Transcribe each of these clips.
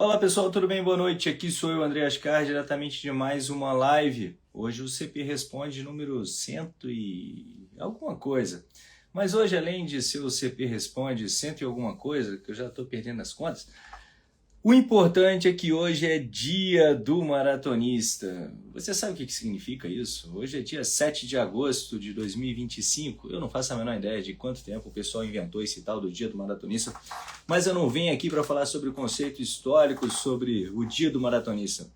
Olá pessoal, tudo bem? Boa noite. Aqui sou eu, André Ascar, diretamente de mais uma live. Hoje o CP Responde número 100 e alguma coisa. Mas hoje, além de ser o CP Responde 100 e alguma coisa, que eu já estou perdendo as contas, o importante é que hoje é dia do maratonista. Você sabe o que significa isso? Hoje é dia 7 de agosto de 2025. Eu não faço a menor ideia de quanto tempo o pessoal inventou esse tal do dia do maratonista, mas eu não vim aqui para falar sobre o conceito histórico sobre o dia do maratonista.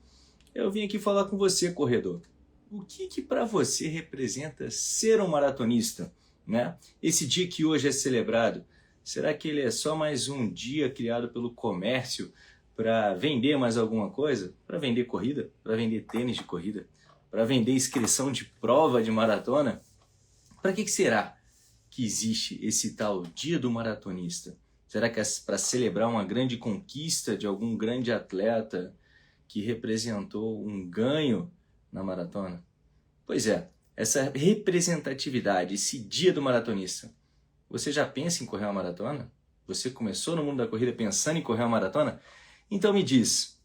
Eu vim aqui falar com você, corredor. O que para você representa ser um maratonista, né? Esse dia que hoje é celebrado, será que ele é só mais um dia criado pelo comércio para vender mais alguma coisa? Para vender corrida? Para vender tênis de corrida? Para vender inscrição de prova de maratona? Para que será que existe esse tal dia do maratonista? Será que é para celebrar uma grande conquista de algum grande atleta que representou um ganho na maratona? Pois é, essa representatividade, esse dia do maratonista. Você já pensa em correr uma maratona? Você começou no mundo da corrida pensando em correr uma maratona? Então me diz,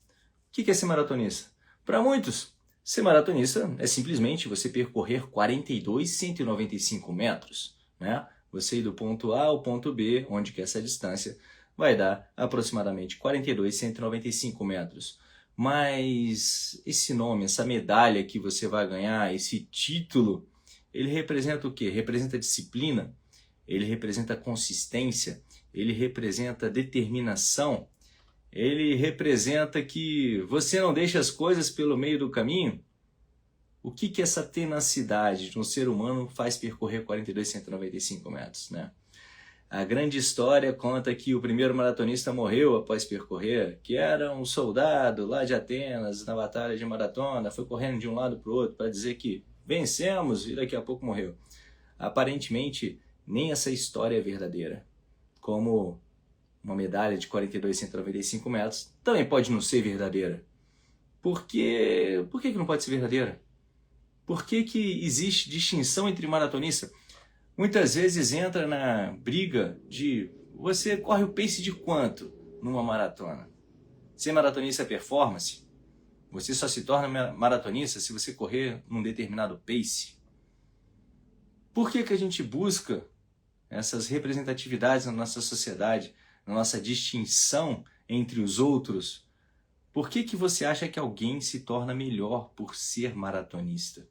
o que é ser maratonista? Para muitos, ser maratonista é simplesmente você percorrer 42,195 metros, né? Você ir do ponto A ao ponto B, onde que essa distância vai dar aproximadamente 42,195 metros. Mas esse nome, essa medalha que você vai ganhar, esse título, ele representa o quê? Representa disciplina, ele representa consistência, ele representa determinação, ele representa que você não deixa as coisas pelo meio do caminho. O que essa tenacidade de um ser humano faz percorrer 42,195 metros, né? A grande história conta que o primeiro maratonista morreu após percorrer, que era um soldado lá de Atenas, na batalha de maratona, foi correndo de um lado para o outro para dizer que vencemos e daqui a pouco morreu. Aparentemente, nem essa história é verdadeira. Como uma medalha de 42,195 metros também pode não ser verdadeira. Por que não pode ser verdadeira? Por que existe distinção entre maratonista? Muitas vezes entra na briga de você corre o pace de quanto numa maratona? Ser maratonista é performance? Você só se torna maratonista se você correr num determinado pace. Por que a gente busca essas representatividades na nossa sociedade, na nossa distinção entre os outros? Por que você acha que alguém se torna melhor por ser maratonista?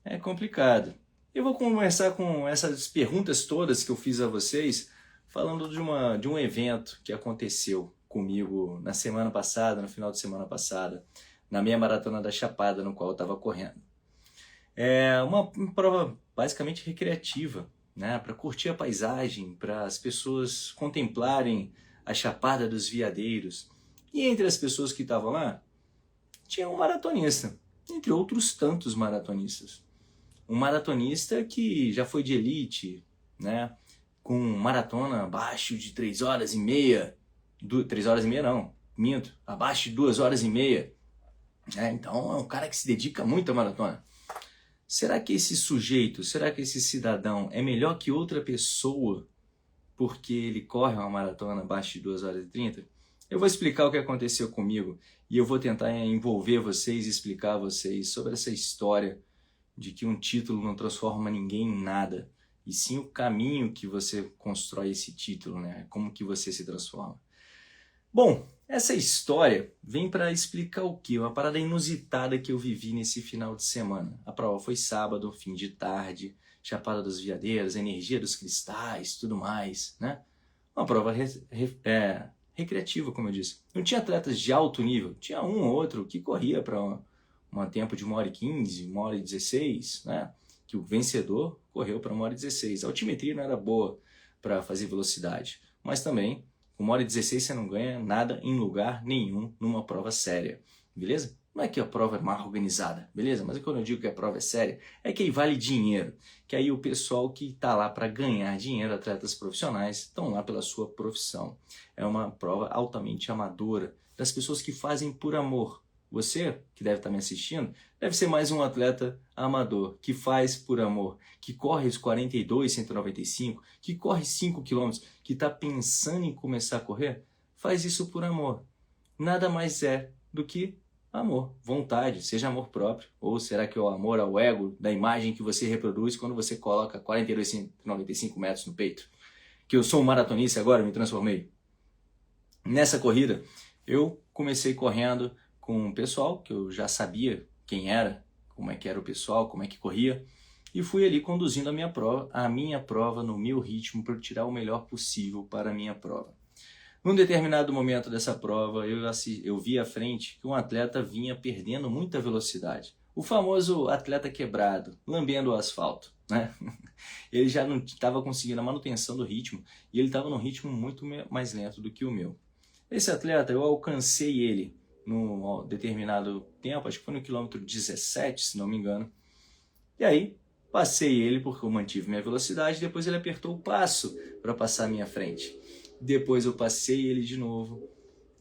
É complicado. Eu vou começar com essas perguntas todas que eu fiz a vocês, falando de um evento que aconteceu comigo na semana passada, no final de semana passada, na minha maratona da Chapada, no qual eu estava correndo. É uma prova basicamente recreativa, né? Para curtir a paisagem, para as pessoas contemplarem a Chapada dos Veadeiros. E entre as pessoas que estavam lá, tinha um maratonista, entre outros tantos maratonistas. Um maratonista que já foi de elite, né? Com maratona abaixo de 3 horas e meia. 3 horas e meia não, minto, abaixo de 2 horas e meia. Então é um cara que se dedica muito à maratona. Será que esse sujeito, será que esse cidadão é melhor que outra pessoa porque ele corre uma maratona abaixo de 2 horas e 30? Eu vou explicar o que aconteceu comigo e eu vou tentar envolver vocês e explicar a vocês sobre essa história de que um título não transforma ninguém em nada, e sim o caminho que você constrói esse título, né? Como que você se transforma. Bom, essa história vem para explicar o quê? Uma parada inusitada que eu vivi nesse final de semana. A prova foi sábado, fim de tarde, Chapada dos Veadeiros, energia dos cristais, tudo mais, né? Uma prova recreativa, como eu disse. Não tinha atletas de alto nível, tinha um ou outro que corria para um tempo de 1h15, 1h16, né? Que o vencedor correu para 1h16. A altimetria não era boa para fazer velocidade, mas também com 1h16 você não ganha nada em lugar nenhum numa prova séria, beleza? Não é que a prova é mal organizada, beleza? Mas quando eu digo que a prova é séria, é que aí vale dinheiro. Que aí o pessoal que está lá para ganhar dinheiro, atletas profissionais, estão lá pela sua profissão. É uma prova altamente amadora, das pessoas que fazem por amor. Você, que deve estar me assistindo, deve ser mais um atleta amador, que faz por amor, que corre os 42,195, que corre 5 km, que está pensando em começar a correr, faz isso por amor. nada mais é do que amor, vontade, seja amor próprio. Ou será que é o amor ao ego da imagem que você reproduz quando você coloca 42,95 metros no peito? Que eu sou um maratonista agora, me transformei. Nessa corrida, eu comecei correndo com um pessoal que eu já sabia quem era, como é que era o pessoal, como é que corria, e fui ali conduzindo a minha prova no meu ritmo para tirar o melhor possível para a minha prova. Num determinado momento dessa prova, eu vi à frente que um atleta vinha perdendo muita velocidade. O famoso atleta quebrado, lambendo o asfalto, né? Ele já não estava conseguindo a manutenção do ritmo e ele estava num ritmo muito mais lento do que o meu. Esse atleta, eu alcancei ele num determinado tempo, acho que foi no quilômetro 17, se não me engano. E aí, passei ele porque eu mantive minha velocidade, depois ele apertou o passo para passar à minha frente. Depois eu passei ele de novo,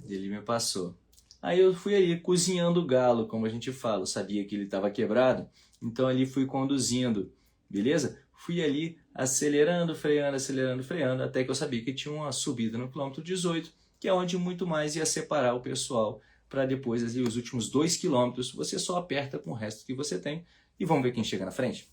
ele me passou. Aí eu fui ali cozinhando o galo, como a gente fala, eu sabia que ele estava quebrado, então ali fui conduzindo, beleza? Fui ali acelerando, freando, até que eu sabia que tinha uma subida no quilômetro 18, que é onde muito mais ia separar o pessoal, para depois, ali, os últimos 2 quilômetros, você só aperta com o resto que você tem e vamos ver quem chega na frente.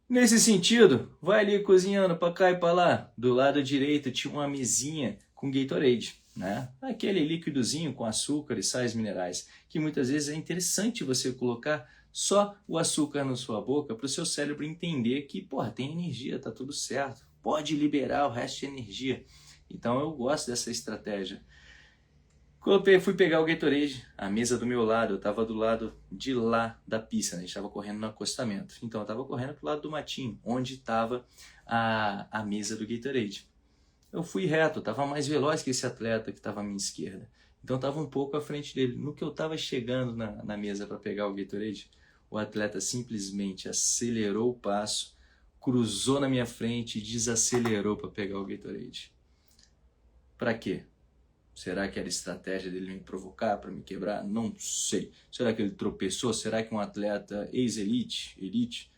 Nesse sentido, vai ali cozinhando para cá e para lá. Do lado direito tinha uma mesinha com Gatorade, né? Aquele líquidozinho com açúcar e sais minerais, que muitas vezes é interessante você colocar só o açúcar na sua boca para o seu cérebro entender que, porra, tem energia, tá tudo certo. Pode liberar o resto de energia. Então eu gosto dessa estratégia. Fui pegar o Gatorade, a mesa do meu lado, eu estava do lado de lá da pista, né? A gente estava correndo no acostamento. Então eu estava correndo pro lado do matinho, onde estava a mesa do Gatorade. Eu fui reto, estava mais veloz que esse atleta que estava à minha esquerda. Então estava um pouco à frente dele. No que eu estava chegando na mesa para pegar o Gatorade, o atleta simplesmente acelerou o passo, cruzou na minha frente e desacelerou para pegar o Gatorade. Para quê? Será que era estratégia dele me provocar para me quebrar? Não sei. Será que ele tropeçou? Será que um atleta elite,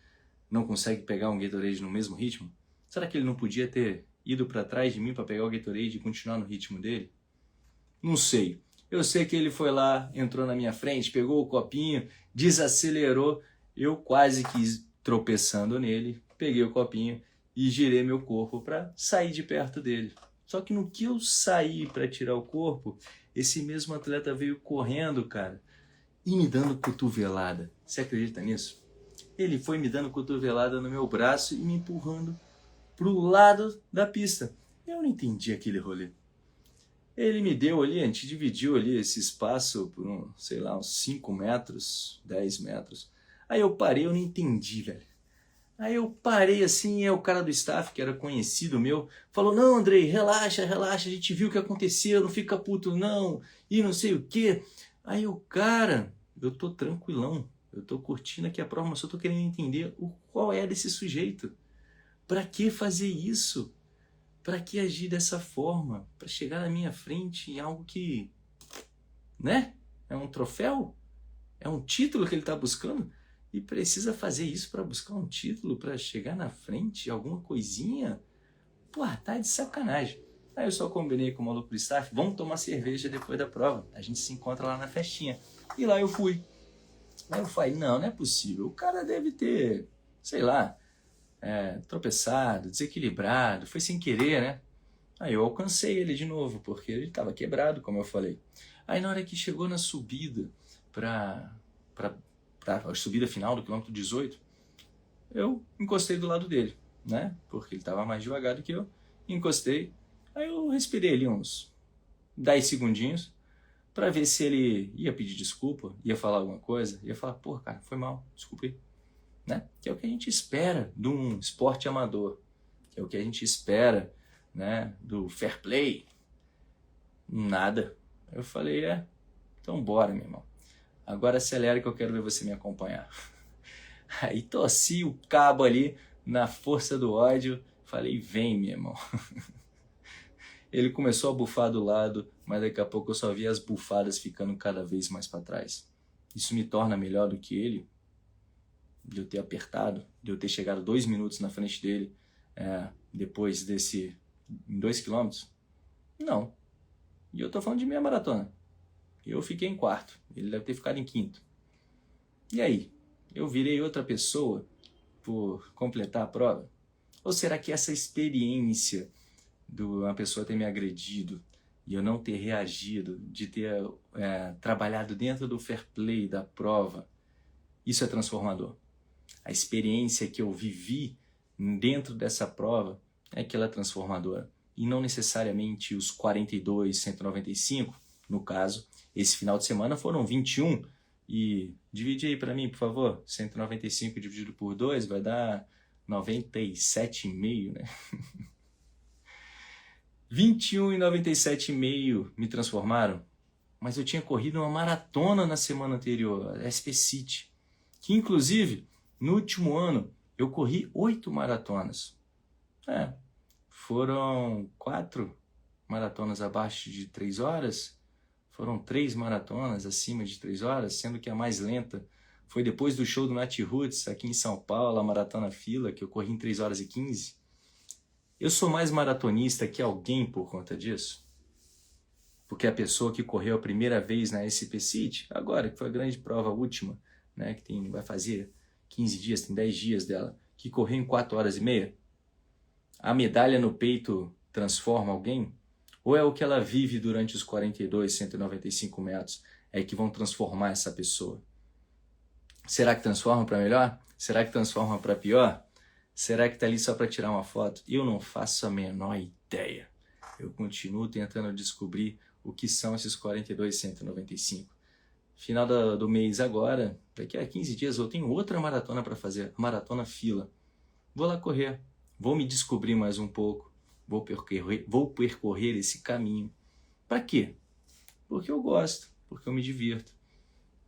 não consegue pegar um Gatorade no mesmo ritmo? Será que ele não podia ter ido para trás de mim para pegar o Gatorade e continuar no ritmo dele? Não sei. Eu sei que ele foi lá, entrou na minha frente, pegou o copinho, desacelerou. Eu quase que tropeçando nele, peguei o copinho e girei meu corpo para sair de perto dele. Só que no que eu saí para tirar o corpo, esse mesmo atleta veio correndo, cara, e me dando cotovelada. Você acredita nisso? Ele foi me dando cotovelada no meu braço e me empurrando pro lado da pista. Eu não entendi aquele rolê. Ele me deu ali, a gente dividiu ali esse espaço por, sei lá, uns 5 metros, 10 metros. Aí eu parei, eu não entendi, velho. Aí eu parei assim, e o cara do staff, que era conhecido meu, falou, não, Andrei, relaxa, a gente viu o que aconteceu, não fica puto não, e não sei o quê. Aí o cara, eu tô tranquilão, eu tô curtindo aqui a prova, mas só tô querendo entender qual é desse sujeito. Pra que fazer isso? Pra que agir dessa forma? Pra chegar na minha frente em algo que, né? É um troféu? É um título que ele tá buscando? E precisa fazer isso para buscar um título, para chegar na frente, alguma coisinha? Pô, tá de sacanagem. Aí eu só combinei com o maluco do staff, vamos tomar cerveja depois da prova. A gente se encontra lá na festinha. E lá eu fui. Aí eu falei, não é possível. O cara deve ter, sei lá, tropeçado, desequilibrado, foi sem querer, né? Aí eu alcancei ele de novo, porque ele estava quebrado, como eu falei. Aí na hora que chegou na subida para a subida final do quilômetro 18, eu encostei do lado dele, né? Porque ele estava mais devagar do que eu. Encostei, aí eu respirei ali uns 10 segundinhos para ver se ele ia pedir desculpa, ia falar alguma coisa, ia falar, pô, cara, foi mal, desculpa aí. Né? Que é o que a gente espera de um esporte amador, que é o que a gente espera, né, do fair play. Nada. Eu falei, então bora, meu irmão. Agora acelera que eu quero ver você me acompanhar. Aí torci o cabo ali na força do ódio. Falei, vem, meu irmão. Ele começou a bufar do lado, mas daqui a pouco eu só vi as bufadas ficando cada vez mais para trás. Isso me torna melhor do que ele, de eu ter apertado, de eu ter chegado 2 minutos na frente dele, depois desse, em 2 quilômetros? Não. E eu tô falando de meia maratona. Eu fiquei em quarto, ele deve ter ficado em quinto. E aí? Eu virei outra pessoa por completar a prova? Ou será que essa experiência de uma pessoa ter me agredido e eu não ter reagido, de ter trabalhado dentro do fair play da prova, isso é transformador? A experiência que eu vivi dentro dessa prova é que ela é transformadora. E não necessariamente os 42, 195, no caso, esse final de semana foram 21. E divide aí para mim, por favor. 195 dividido por 2 vai dar 97,5, né? 21 e 97,5 me transformaram. Mas eu tinha corrido uma maratona na semana anterior, a SP City, que inclusive, no último ano, eu corri 8 maratonas. Foram 4 maratonas abaixo de 3 horas, foram 3 maratonas acima de 3 horas, sendo que a mais lenta foi depois do show do Nat Roots, aqui em São Paulo, a Maratona Fila, que eu corri em 3 horas e 15. Eu sou mais maratonista que alguém por conta disso? Porque a pessoa que correu a primeira vez na SP City, agora, que foi a grande prova última, né, que vai fazer 15 dias, tem 10 dias dela, que correu em 4 horas e meia, a medalha no peito transforma alguém? Ou é o que ela vive durante os 42, 195 metros é que vão transformar essa pessoa? Será que transforma para melhor? Será que transforma para pior? Será que está ali só para tirar uma foto? Eu não faço a menor ideia. Eu continuo tentando descobrir o que são esses 42, 195. Final do mês agora, daqui a 15 dias eu tenho outra maratona para fazer, a Maratona Fila. Vou lá correr, vou me descobrir mais um pouco, vou percorrer esse caminho. Para quê? Porque eu gosto, porque eu me divirto,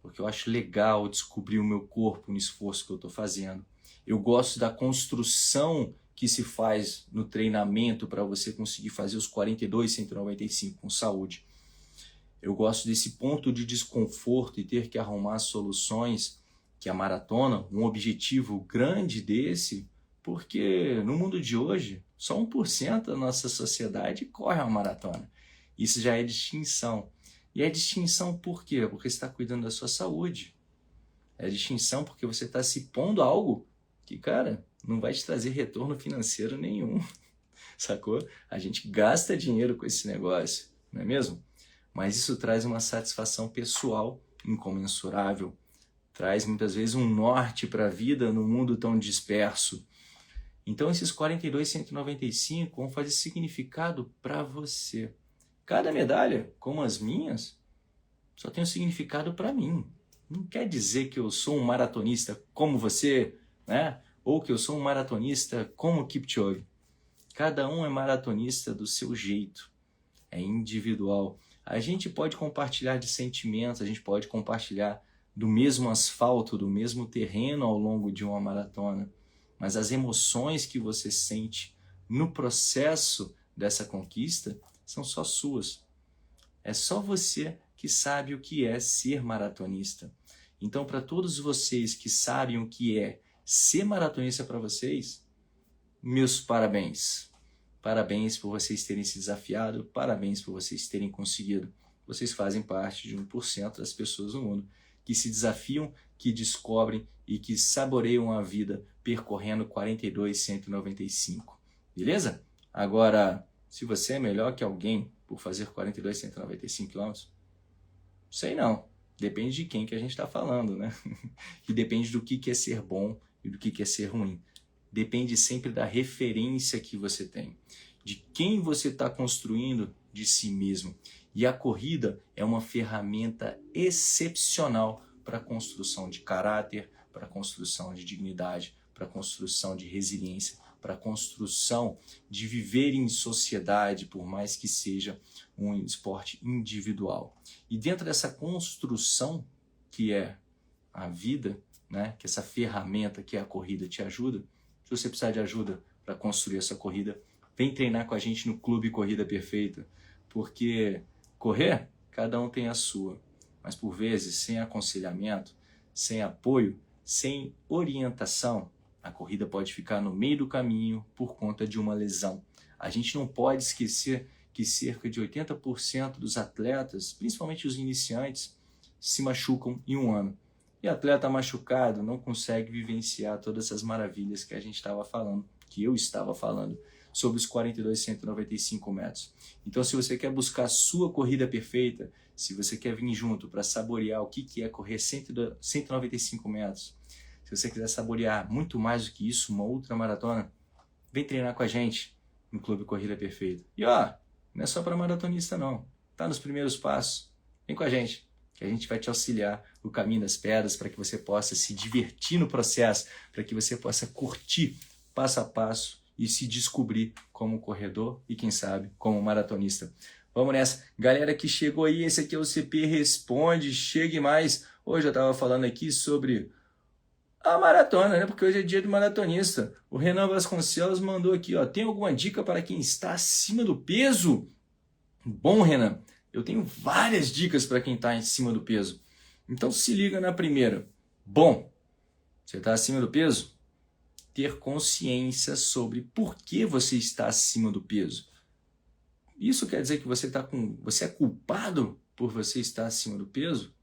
porque eu acho legal descobrir o meu corpo no esforço que eu estou fazendo. Eu gosto da construção que se faz no treinamento para você conseguir fazer os 42, 195 com saúde. Eu gosto desse ponto de desconforto e ter que arrumar soluções que a maratona, um objetivo grande desse, porque no mundo de hoje, só 1% da nossa sociedade corre uma maratona. Isso já é distinção. E é distinção por quê? Porque você está cuidando da sua saúde. É distinção porque você está se pondo a algo que, cara, não vai te trazer retorno financeiro nenhum. Sacou? A gente gasta dinheiro com esse negócio, não é mesmo? Mas isso traz uma satisfação pessoal incomensurável. Traz muitas vezes um norte para a vida num mundo tão disperso. Então esses 42, 195 vão fazer significado para você. Cada medalha, como as minhas, só tem um significado para mim. Não quer dizer que eu sou um maratonista como você, né? Ou que eu sou um maratonista como Kipchoge. Cada um é maratonista do seu jeito. É individual. A gente pode compartilhar de sentimentos, a gente pode compartilhar do mesmo asfalto, do mesmo terreno ao longo de uma maratona. Mas as emoções que você sente no processo dessa conquista são só suas. É só você que sabe o que é ser maratonista. Então, para todos vocês que sabem o que é ser maratonista para vocês, meus parabéns. Parabéns por vocês terem se desafiado, parabéns por vocês terem conseguido. Vocês fazem parte de 1% das pessoas no mundo que se desafiam, que descobrem e que saboreiam a vida percorrendo 42, 195. Beleza? Agora, se você é melhor que alguém por fazer 42, 195 km, sei não. Depende de quem que a gente está falando, né? E depende do que é ser bom e do que é ser ruim. Depende sempre da referência que você tem, de quem você está construindo de si mesmo. E a corrida é uma ferramenta excepcional para a construção de caráter, para a construção de dignidade, para a construção de resiliência, para a construção de viver em sociedade, por mais que seja um esporte individual. E dentro dessa construção que é a vida, né, que essa ferramenta que é a corrida te ajuda, se você precisar de ajuda para construir essa corrida, vem treinar com a gente no Clube Corrida Perfeita, porque correr, cada um tem a sua, mas por vezes sem aconselhamento, sem apoio, sem orientação, a corrida pode ficar no meio do caminho por conta de uma lesão. A gente não pode esquecer que cerca de 80% dos atletas, principalmente os iniciantes, se machucam em um ano. E atleta machucado não consegue vivenciar todas essas maravilhas que a gente estava falando, que eu estava falando, sobre os 42 e 195 metros. Então, se você quer buscar a sua corrida perfeita, se você quer vir junto para saborear o que é correr 195 metros, se você quiser saborear muito mais do que isso, uma outra maratona, vem treinar com a gente no Clube Corrida Perfeita. E ó, não é só para maratonista não, tá nos primeiros passos, vem com a gente, que a gente vai te auxiliar no caminho das pedras para que você possa se divertir no processo, para que você possa curtir passo a passo e se descobrir como corredor e, quem sabe, como maratonista. Vamos nessa. Galera que chegou aí, esse aqui é o CP Responde, chegue mais. Hoje eu estava falando aqui sobre a maratona, né? Porque hoje é dia do maratonista. O Renan Vasconcelos mandou aqui, ó, tem alguma dica para quem está acima do peso? Bom, Renan, eu tenho várias dicas para quem está em cima do peso. Então se liga na primeira. Bom, você está acima do peso? Ter consciência sobre por que você está acima do peso. Isso quer dizer que você é culpado por você estar acima do peso?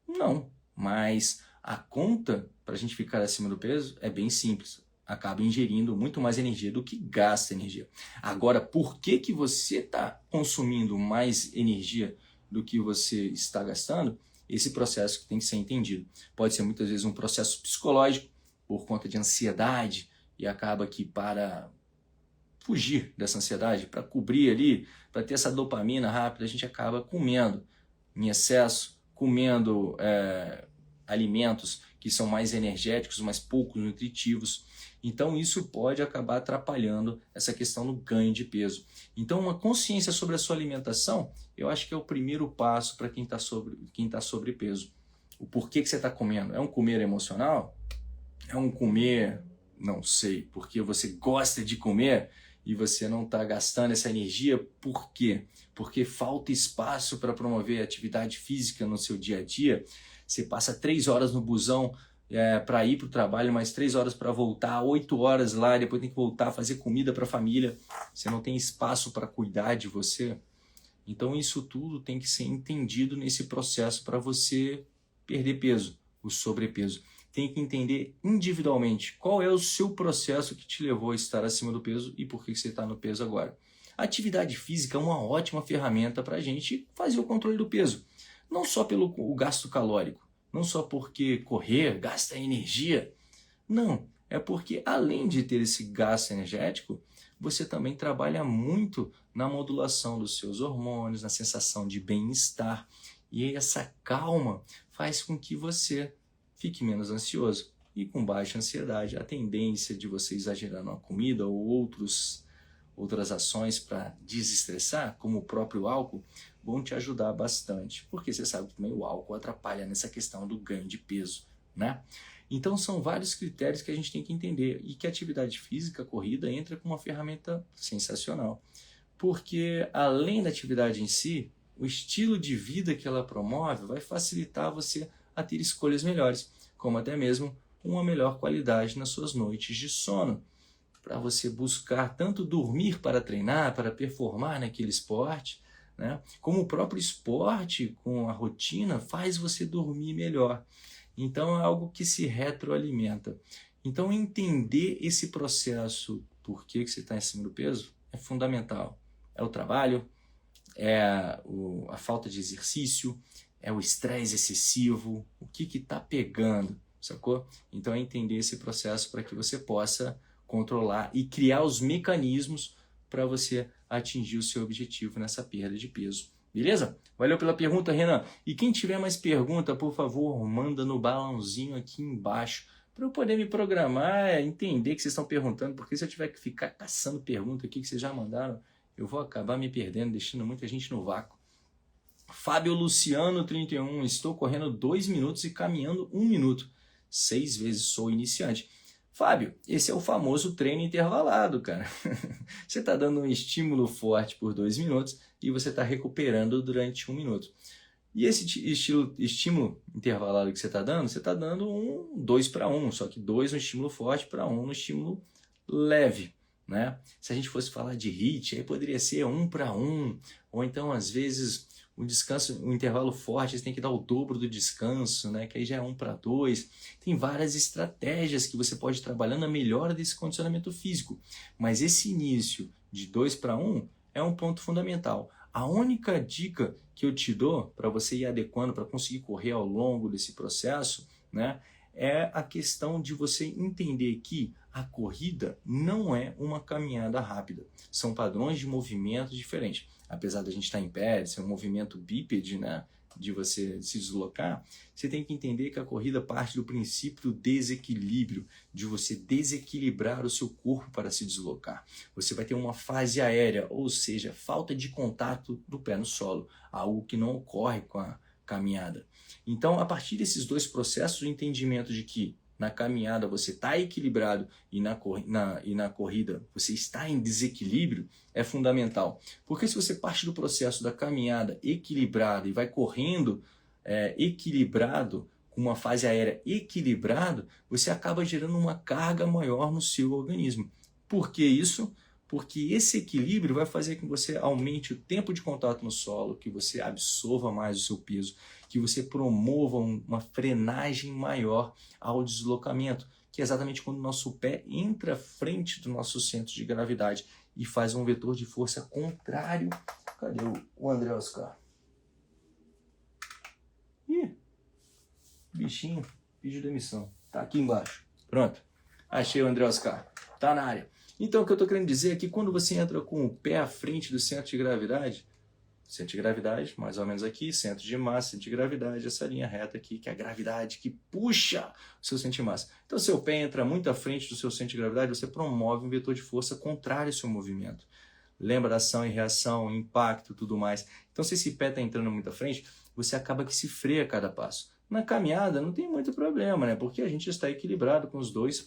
Não, mas a conta para a gente ficar acima do peso é bem simples. Acaba ingerindo muito mais energia do que gasta energia. Agora, por que você está consumindo mais energia do que você está gastando? Esse processo que tem que ser entendido. Pode ser muitas vezes um processo psicológico, por conta de ansiedade, e acaba que para fugir dessa ansiedade, para cobrir ali, para ter essa dopamina rápida, a gente acaba comendo em excesso, comendo alimentos que são mais energéticos, mas pouco nutritivos. Então isso pode acabar atrapalhando essa questão do ganho de peso. Então uma consciência sobre a sua alimentação, eu acho que é o primeiro passo para quem está sobrepeso. O porquê que você está comendo? É um comer emocional? É um comer, não sei, porque você gosta de comer e você não está gastando essa energia. Por quê? Porque falta espaço para promover atividade física no seu dia a dia. Você passa 3 horas no busão para ir para o trabalho, mais 3 horas para voltar, 8 horas lá, depois tem que voltar a fazer comida para a família. Você não tem espaço para cuidar de você. Então isso tudo tem que ser entendido nesse processo para você perder peso, o sobrepeso. Tem que entender individualmente qual é o seu processo que te levou a estar acima do peso e por que você está no peso agora. A atividade física é uma ótima ferramenta para a gente fazer o controle do peso. Não só pelo o gasto calórico, não só porque correr gasta energia. Não, é porque além de ter esse gasto energético, você também trabalha muito na modulação dos seus hormônios, na sensação de bem-estar. E essa calma faz com que você fique menos ansioso. E com baixa ansiedade, a tendência de você exagerar na comida ou outras ações para desestressar, como o próprio álcool, vão te ajudar bastante. Porque você sabe que também o álcool atrapalha nessa questão do ganho de peso, né? Então são vários critérios que a gente tem que entender e que a atividade física, a corrida, entra com uma ferramenta sensacional. Porque além da atividade em si, o estilo de vida que ela promove vai facilitar você a ter escolhas melhores, como até mesmo uma melhor qualidade nas suas noites de sono, para você buscar tanto dormir para treinar, para performar naquele esporte, né? Como o próprio esporte com a rotina faz você dormir melhor. Então é algo que se retroalimenta. Então entender esse processo, por que você está em cima do peso, é fundamental. É o trabalho, é a falta de exercício, é o estresse excessivo, o que está pegando, sacou? Então é entender esse processo para que você possa controlar e criar os mecanismos para você atingir o seu objetivo nessa perda de peso. Beleza? Valeu pela pergunta, Renan. E quem tiver mais pergunta, por favor, manda no balãozinho aqui embaixo para eu poder me programar, entender que vocês estão perguntando, porque se eu tiver que ficar caçando pergunta aqui que vocês já mandaram, eu vou acabar me perdendo, deixando muita gente no vácuo. Fábio Luciano, 31, estou correndo 2 minutos e caminhando 1 minuto. 6 vezes sou iniciante. Fábio, esse é o famoso treino intervalado, cara. Você está dando um estímulo forte por 2 minutos e você está recuperando durante 1 minuto. E esse estímulo intervalado que você está dando um 2 para 1, só que 2 no estímulo forte para 1 no estímulo leve, né? Se a gente fosse falar de HIIT, aí poderia ser 1 para 1, ou então às vezes o descanso, um intervalo forte, você tem que dar o dobro do descanso, né? Que aí já é 1 para 2. Tem várias estratégias que você pode trabalhar na melhora desse condicionamento físico, mas esse início de 2 para 1 é um ponto fundamental. A única dica que eu te dou para você ir adequando, para conseguir correr ao longo desse processo, né, é a questão de você entender que a corrida não é uma caminhada rápida. São padrões de movimento diferentes. Apesar da gente estar em pé, ser um movimento bípede, né, de você se deslocar, você tem que entender que a corrida parte do princípio do desequilíbrio, de você desequilibrar o seu corpo para se deslocar. Você vai ter uma fase aérea, ou seja, falta de contato do pé no solo, algo que não ocorre com a caminhada. Então, a partir desses dois processos, o entendimento de que na caminhada você está equilibrado e na corrida você está em desequilíbrio é fundamental. Porque se você parte do processo da caminhada equilibrada e vai correndo equilibrado, com uma fase aérea equilibrada, você acaba gerando uma carga maior no seu organismo. Por que isso? Porque esse equilíbrio vai fazer com que você aumente o tempo de contato no solo, que você absorva mais o seu peso, que você promova uma frenagem maior ao deslocamento, que é exatamente quando o nosso pé entra à frente do nosso centro de gravidade e faz um vetor de força contrário. Cadê o André Oscar? Ih, bichinho pediu demissão. Tá aqui embaixo. Pronto. Achei o André Oscar. Tá na área. Então, o que eu estou querendo dizer é que quando você entra com o pé à frente do centro de gravidade, mais ou menos aqui, centro de massa, centro de gravidade, essa linha reta aqui, que é a gravidade que puxa o seu centro de massa. Então, seu pé entra muito à frente do seu centro de gravidade, você promove um vetor de força contrário ao seu movimento. Lembra da ação e reação, impacto, tudo mais. Então, se esse pé está entrando muito à frente, você acaba que se freia a cada passo. Na caminhada não tem muito problema, né? Porque a gente está equilibrado com os dois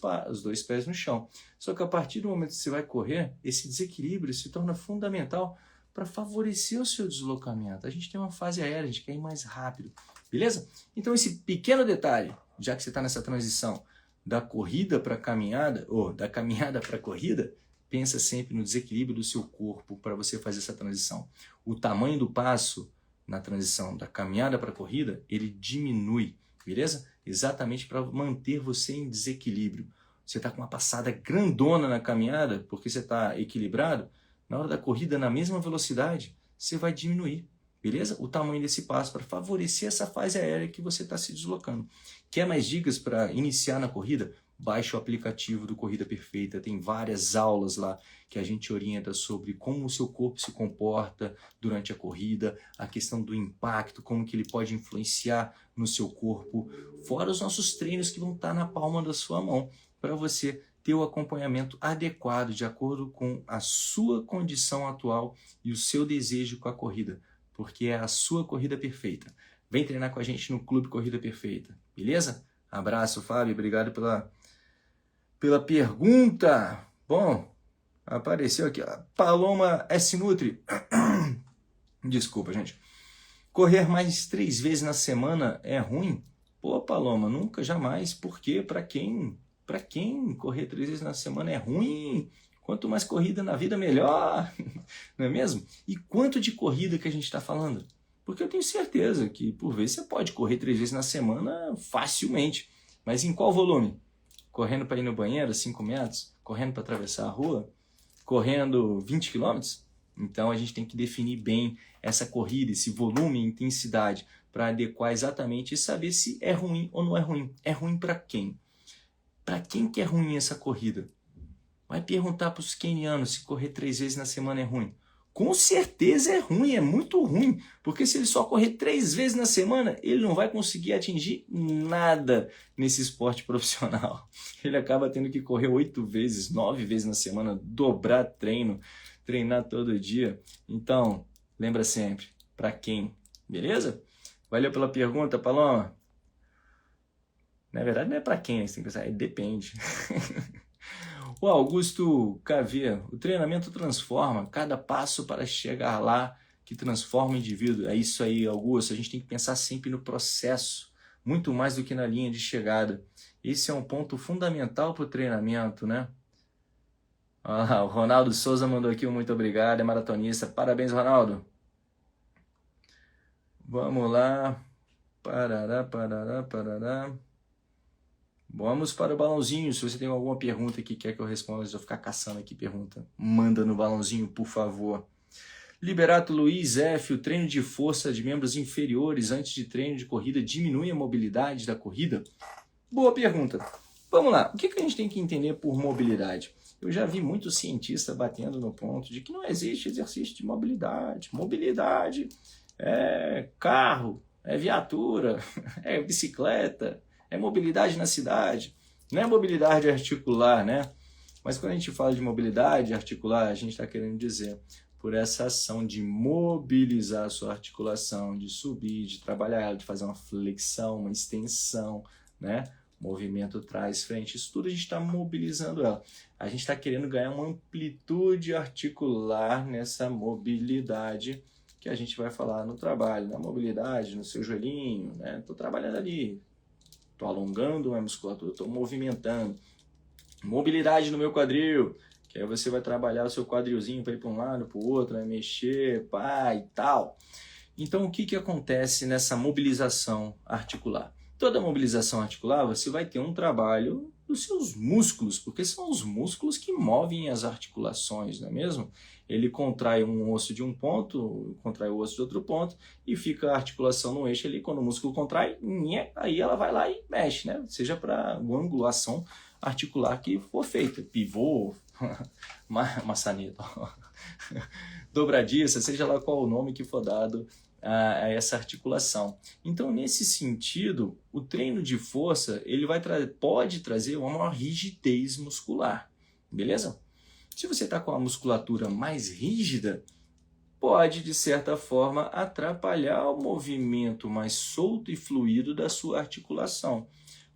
pés no chão. Só que a partir do momento que você vai correr, esse desequilíbrio se torna fundamental para favorecer o seu deslocamento. A gente tem uma fase aérea, a gente quer ir mais rápido, beleza? Então esse pequeno detalhe, já que você está nessa transição da corrida para a caminhada, ou da caminhada para a corrida, pensa sempre no desequilíbrio do seu corpo para você fazer essa transição. O tamanho do passo na transição da caminhada para a corrida, ele diminui, beleza? Exatamente para manter você em desequilíbrio. Você está com uma passada grandona na caminhada, porque você está equilibrado, na hora da corrida, na mesma velocidade, você vai diminuir, beleza? O tamanho desse passo para favorecer essa fase aérea que você está se deslocando. Quer mais dicas para iniciar na corrida? Baixe o aplicativo do Corrida Perfeita, tem várias aulas lá que a gente orienta sobre como o seu corpo se comporta durante a corrida, a questão do impacto, como que ele pode influenciar no seu corpo, fora os nossos treinos que vão estar na palma da sua mão, para você ter o acompanhamento adequado de acordo com a sua condição atual e o seu desejo com a corrida, porque é a sua corrida perfeita. Vem treinar com a gente no Clube Corrida Perfeita, beleza? Abraço, Fábio, obrigado pela pergunta. Bom, apareceu aqui, Paloma S. Nutri. Desculpa, gente. Correr mais 3 vezes na semana é ruim? Pô, Paloma, nunca, jamais. Por quê? Para quem correr 3 vezes na semana é ruim? Quanto mais corrida na vida, melhor. Não é mesmo? E quanto de corrida que a gente está falando? Porque eu tenho certeza que, por vezes, você pode correr 3 vezes na semana facilmente. Mas em qual volume? Correndo para ir no banheiro, 5 metros? Correndo para atravessar a rua? Correndo 20 quilômetros? Então, a gente tem que definir bem essa corrida, esse volume e intensidade, para adequar exatamente e saber se é ruim ou não é ruim. É ruim para quem? Para quem que é ruim essa corrida? Vai perguntar para os quenianos se correr 3 vezes na semana é ruim. Com certeza é ruim, é muito ruim, porque se ele só correr 3 vezes na semana, ele não vai conseguir atingir nada nesse esporte profissional. Ele acaba tendo que correr 8 vezes, 9 vezes na semana, dobrar treino, treinar todo dia. Então, lembra sempre, para quem, beleza? Valeu pela pergunta, Paloma. Na verdade não é para quem, você tem que pensar, depende. O Augusto KV, o treinamento transforma, cada passo para chegar lá que transforma o indivíduo. É isso aí, Augusto, a gente tem que pensar sempre no processo, muito mais do que na linha de chegada. Esse é um ponto fundamental para o treinamento, né? Olha lá, o Ronaldo Souza mandou aqui um muito obrigado, é maratonista. Parabéns, Ronaldo. Vamos lá. Parará, parará, parará. Vamos para o balãozinho. Se você tem alguma pergunta que quer que eu responda, eu vou ficar caçando aqui pergunta. Manda no balãozinho, por favor. Liberato Luiz F. O treino de força de membros inferiores antes de treino de corrida diminui a mobilidade da corrida? Boa pergunta. Vamos lá. O que a gente tem que entender por mobilidade? Eu já vi muito cientista batendo no ponto de que não existe exercício de mobilidade. Mobilidade é carro, é viatura, é bicicleta, é mobilidade na cidade. Não é mobilidade articular, né? Mas quando a gente fala de mobilidade articular, a gente está querendo dizer por essa ação de mobilizar a sua articulação, de subir, de trabalhar ela, de fazer uma flexão, uma extensão, né? Movimento trás, frente, isso tudo a gente está mobilizando ela. A gente está querendo ganhar uma amplitude articular nessa mobilidade que a gente vai falar no trabalho, na mobilidade, no seu joelhinho, né? Estou trabalhando ali, estou alongando a musculatura, estou movimentando. Mobilidade no meu quadril, que aí você vai trabalhar o seu quadrilzinho para ir para um lado, para o outro, vai mexer, pá e tal. Então, o que acontece nessa mobilização articular? Toda mobilização articular, você vai ter um trabalho dos seus músculos, porque são os músculos que movem as articulações, não é mesmo? Ele contrai um osso de um ponto, contrai o osso de outro ponto, e fica a articulação no eixo ali. Quando o músculo contrai, aí ela vai lá e mexe, né? Seja para uma angulação articular que for feita, pivô, maçaneta, dobradiça, seja lá qual o nome que for dado a essa articulação. Então, nesse sentido, o treino de força ele pode trazer uma maior rigidez muscular, beleza? Se você está com a musculatura mais rígida, pode, de certa forma, atrapalhar o movimento mais solto e fluido da sua articulação,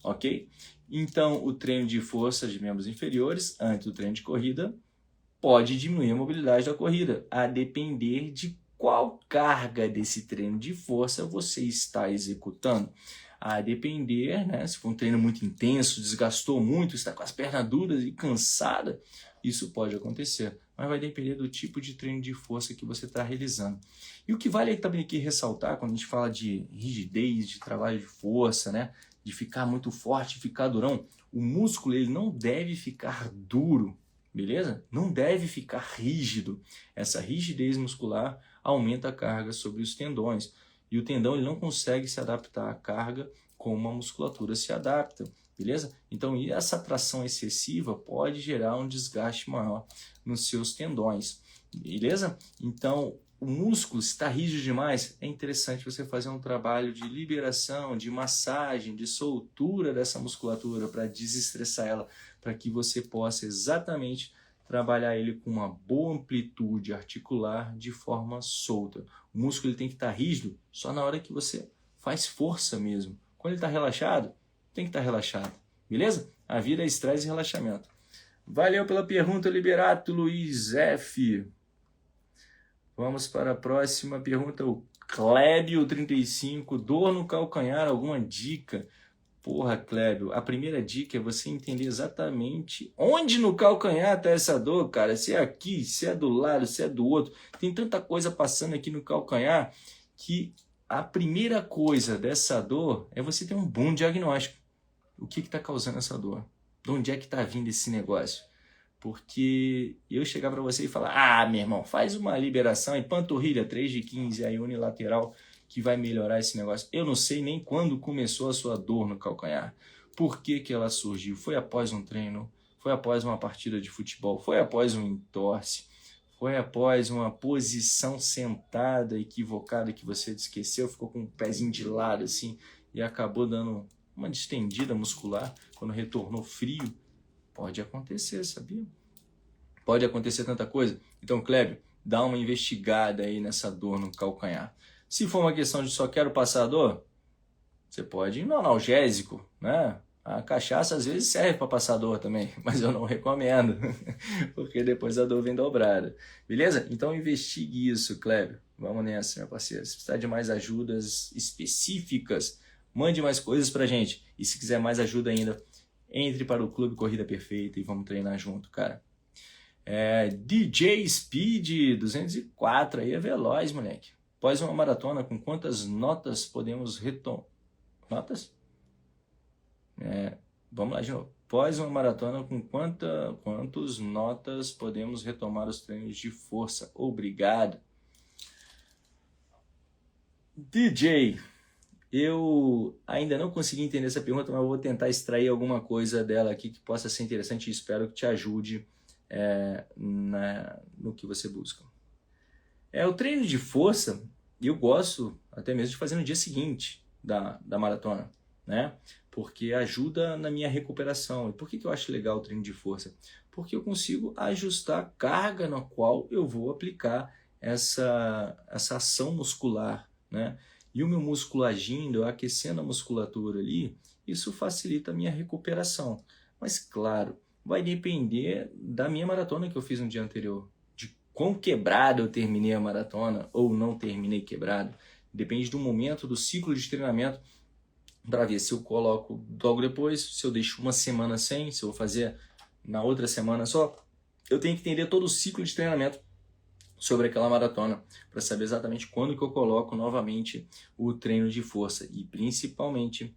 ok? Então, o treino de força de membros inferiores, antes do treino de corrida, pode diminuir a mobilidade da corrida, a depender de qual carga desse treino de força você está executando. A depender, né, se for um treino muito intenso, desgastou muito, está com as pernas duras e cansada, isso pode acontecer. Mas vai depender do tipo de treino de força que você está realizando. E o que vale também aqui ressaltar, quando a gente fala de rigidez, de trabalho de força, né, de ficar muito forte, ficar durão, o músculo ele não deve ficar duro, beleza? Não deve ficar rígido. Essa rigidez muscular aumenta a carga sobre os tendões. E o tendão ele não consegue se adaptar à carga como a musculatura se adapta, beleza? Então, essa tração excessiva pode gerar um desgaste maior nos seus tendões, beleza? Então, o músculo, se está rígido demais, é interessante você fazer um trabalho de liberação, de massagem, de soltura dessa musculatura para desestressar ela, para que você possa exatamente trabalhar ele com uma boa amplitude articular de forma solta. O músculo ele tem que estar rígido só na hora que você faz força mesmo. Quando ele está relaxado, tem que estar relaxado. Beleza? A vida é estresse e relaxamento. Valeu pela pergunta, Liberato Luiz F. Vamos para a próxima pergunta. O Clébio 35. Dor no calcanhar, alguma dica? Porra, Clébio, a primeira dica é você entender exatamente onde no calcanhar está essa dor, cara. Se é aqui, se é do lado, se é do outro. Tem tanta coisa passando aqui no calcanhar que a primeira coisa dessa dor é você ter um bom diagnóstico. O que está causando essa dor? De onde é que está vindo esse negócio? Porque eu chegar para você e falar, meu irmão, faz uma liberação em panturrilha 3 de 15, aí unilateral, que vai melhorar esse negócio. Eu não sei nem quando começou a sua dor no calcanhar. Por que ela surgiu? Foi após um treino? Foi após uma partida de futebol? Foi após um entorse? Foi após uma posição sentada equivocada que você esqueceu, ficou com o pezinho de lado assim e acabou dando uma distendida muscular quando retornou frio? Pode acontecer, sabia? Pode acontecer tanta coisa. Então, Clébio, dá uma investigada aí nessa dor no calcanhar. Se for uma questão de só quero passar a dor, você pode ir no analgésico, né? A cachaça às vezes serve para passar a dor também, mas eu não recomendo, porque depois a dor vem dobrada. Beleza? Então investigue isso, Clébio. Vamos nessa, meu parceiro. Se precisar de mais ajudas específicas, mande mais coisas pra gente. E se quiser mais ajuda ainda, entre para o Clube Corrida Perfeita e vamos treinar junto, cara. DJ Speed 204, aí é veloz, moleque. Após uma maratona, com quantas notas podemos retomar? Notas? Vamos lá de novo. Após uma maratona, com quantas notas podemos retomar os treinos de força? Obrigado. DJ, eu ainda não consegui entender essa pergunta, mas eu vou tentar extrair alguma coisa dela aqui que possa ser interessante e espero que te ajude no que você busca. O treino de força, eu gosto até mesmo de fazer no dia seguinte da maratona, né? Porque ajuda na minha recuperação. E por que eu acho legal o treino de força? Porque eu consigo ajustar a carga na qual eu vou aplicar essa ação muscular, né? E o meu músculo agindo, aquecendo a musculatura ali, isso facilita a minha recuperação. Mas claro, vai depender da minha maratona que eu fiz no dia anterior, de quão quebrado eu terminei a maratona ou não terminei quebrado. Depende do momento, do ciclo de treinamento, para ver se eu coloco logo depois, se eu deixo uma semana sem, se eu vou fazer na outra semana só. Eu tenho que entender todo o ciclo de treinamento sobre aquela maratona, para saber exatamente quando que eu coloco novamente o treino de força e principalmente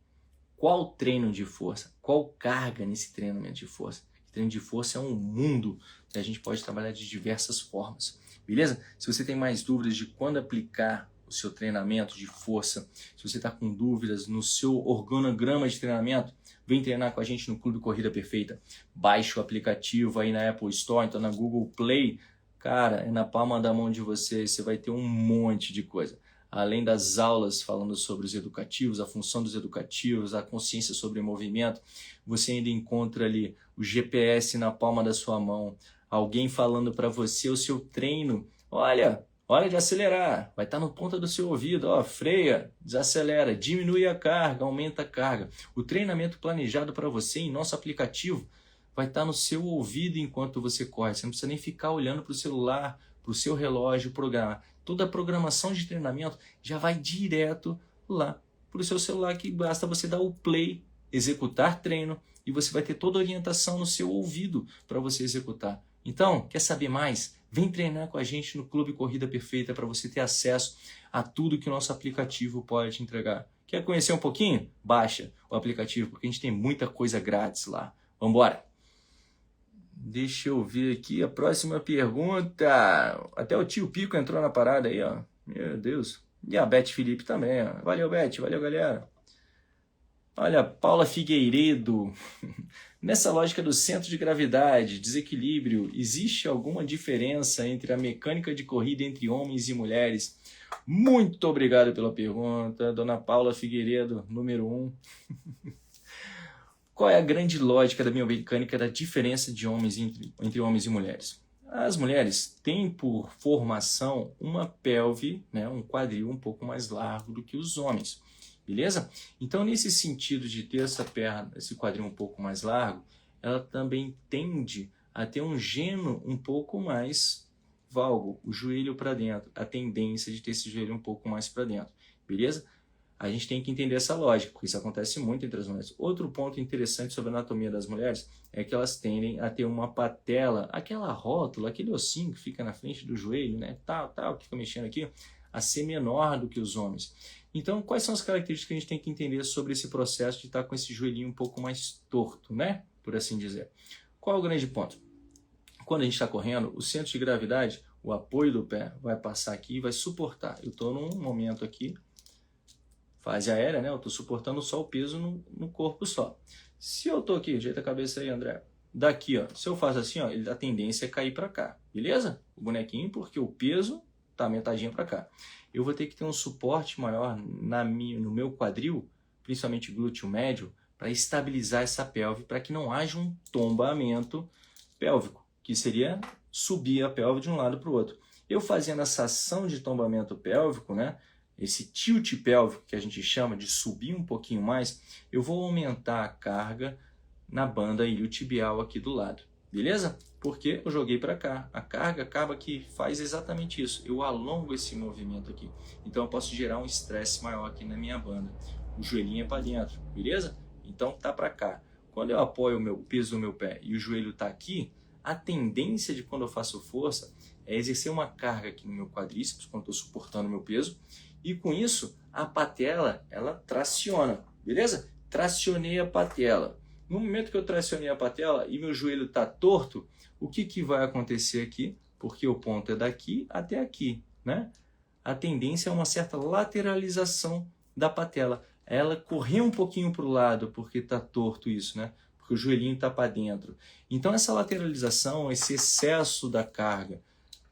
qual treino de força, qual carga nesse treinamento de força. O treino de força é um mundo que a gente pode trabalhar de diversas formas, beleza? Se você tem mais dúvidas de quando aplicar o seu treinamento de força, se você está com dúvidas no seu organograma de treinamento, vem treinar com a gente no Clube Corrida Perfeita. Baixe o aplicativo aí na Apple Store, então na Google Play. Cara, é na palma da mão de vocês, você vai ter um monte de coisa. Além das aulas falando sobre os educativos, a função dos educativos, a consciência sobre o movimento, você ainda encontra ali o GPS na palma da sua mão, alguém falando para você o seu treino. Olha, hora de acelerar, vai estar no ponta do seu ouvido, freia, desacelera, diminui a carga, aumenta a carga. O treinamento planejado para você em nosso aplicativo vai estar no seu ouvido enquanto você corre. Você não precisa nem ficar olhando para o celular, para o seu relógio, programar. Toda a programação de treinamento já vai direto lá para o seu celular, que basta você dar o play, executar treino, e você vai ter toda a orientação no seu ouvido para você executar. Então, quer saber mais? Vem treinar com a gente no Clube Corrida Perfeita para você ter acesso a tudo que o nosso aplicativo pode te entregar. Quer conhecer um pouquinho? Baixa o aplicativo, porque a gente tem muita coisa grátis lá. Vamos embora! Deixa eu ver aqui a próxima pergunta. Até o tio Pico entrou na parada aí, ó. Meu Deus. E a Beth Felipe também, ó. Valeu, Beth. Valeu, galera. Olha, Paula Figueiredo. Nessa lógica do centro de gravidade, desequilíbrio, existe alguma diferença entre a mecânica de corrida entre homens e mulheres? Muito obrigado pela pergunta, dona Paula Figueiredo, número 1. Qual é a grande lógica da biomecânica da diferença de homens entre homens e mulheres? As mulheres têm por formação uma pelve, né, um quadril um pouco mais largo do que os homens, beleza? Então, nesse sentido de ter essa perna, esse quadril um pouco mais largo, ela também tende a ter um geno um pouco mais valgo, o joelho para dentro, a tendência de ter esse joelho um pouco mais para dentro, beleza? A gente tem que entender essa lógica, porque isso acontece muito entre as mulheres. Outro ponto interessante sobre a anatomia das mulheres é que elas tendem a ter uma patela, aquela rótula, aquele ossinho que fica na frente do joelho, né, que fica mexendo aqui, a ser menor do que os homens. Então, quais são as características que a gente tem que entender sobre esse processo de estar com esse joelhinho um pouco mais torto, né, por assim dizer? Qual é o grande ponto? Quando a gente está correndo, o centro de gravidade, o apoio do pé, vai passar aqui e vai suportar. Eu estou num momento aqui, fase aérea, né? Eu estou suportando só o peso no corpo só. Se eu estou aqui, ajeita a cabeça aí, André. Daqui, ó, se eu faço assim, ó, a tendência é cair para cá, beleza? O bonequinho, porque o peso tá metadinha para cá. Eu vou ter que ter um suporte maior no meu quadril, principalmente glúteo médio, para estabilizar essa pelve, para que não haja um tombamento pélvico, que seria subir a pelve de um lado para o outro. Eu fazendo essa ação de tombamento pélvico, né? Esse tilt pélvico que a gente chama de subir um pouquinho mais, eu vou aumentar a carga na banda iliotibial aqui do lado, beleza? Porque eu joguei para cá. A carga acaba que faz exatamente isso. Eu alongo esse movimento aqui. Então eu posso gerar um estresse maior aqui na minha banda. O joelhinho é para dentro, beleza? Então tá para cá. Quando eu apoio o peso do meu pé e o joelho tá aqui, A tendência de quando eu faço força é exercer uma carga aqui no meu quadríceps, quando estou suportando o meu peso, e com isso a patela, ela traciona, beleza? Tracionei a patela. No momento que eu tracionei a patela e meu joelho está torto, o que vai acontecer aqui? Porque o ponto é daqui até aqui, né? A tendência é uma certa lateralização da patela. Ela correr um pouquinho para o lado, porque está torto isso, né? Porque o joelhinho está para dentro. Então essa lateralização, esse excesso da carga,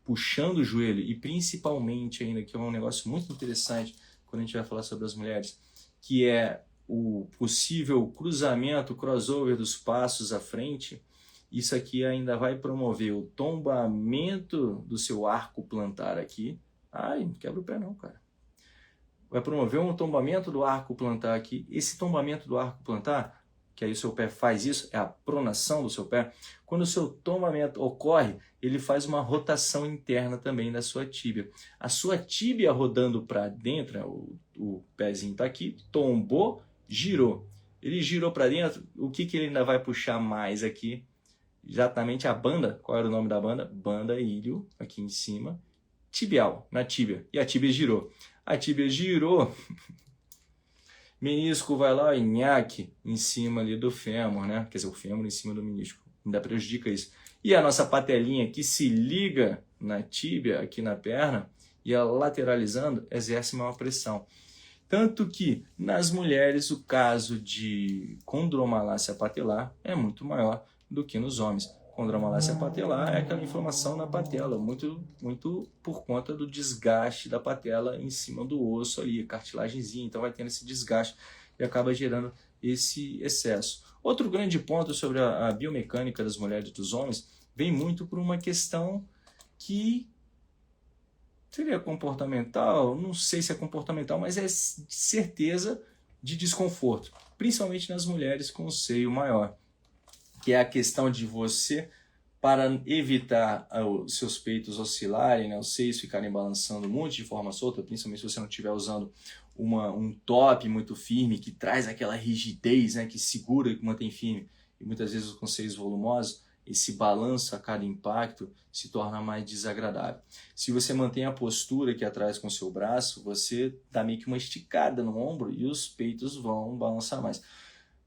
puxando o joelho, e principalmente ainda, que é um negócio muito interessante quando a gente vai falar sobre as mulheres, que é o possível cruzamento, crossover dos passos à frente, isso aqui ainda vai promover o tombamento do seu arco plantar aqui. Ai, não quebra o pé não, cara. Vai promover um tombamento do arco plantar aqui. Esse tombamento do arco plantar, que aí o seu pé faz isso, é a pronação do seu pé. Quando o seu tombamento ocorre, ele faz uma rotação interna também da sua tíbia. A sua tíbia rodando para dentro, o pezinho está aqui, tombou, girou. Ele girou para dentro, o que ele ainda vai puxar mais aqui? Exatamente a banda, qual era o nome da banda? Banda ilho, aqui em cima, tibial, na tíbia. E a tíbia girou. A tíbia girou, menisco vai lá e nhaque em cima ali do fêmur, né? Quer dizer, o fêmur em cima do menisco. Ainda prejudica isso. E a nossa patelinha que se liga na tíbia, aqui na perna, e ela lateralizando, exerce maior pressão. Tanto que, nas mulheres, o caso de condromalácia patelar é muito maior do que nos homens. Condromalácia patelar é aquela inflamação na patela, muito por conta do desgaste da patela em cima do osso ali, cartilagemzinha, então vai tendo esse desgaste e acaba gerando esse excesso. Outro grande ponto sobre a biomecânica das mulheres e dos homens vem muito por uma questão que seria comportamental, não sei se é comportamental, mas é certeza de desconforto, principalmente nas mulheres com o seio maior, que é a questão de você, para evitar os seus peitos oscilarem, né, os seios ficarem balançando muito de forma solta, principalmente se você não estiver usando um top muito firme, que traz aquela rigidez, né, que segura, que mantém firme, e muitas vezes com seios volumosos, esse balanço a cada impacto se torna mais desagradável. Se você mantém a postura aqui atrás com o seu braço, você dá meio que uma esticada no ombro e os peitos vão balançar mais.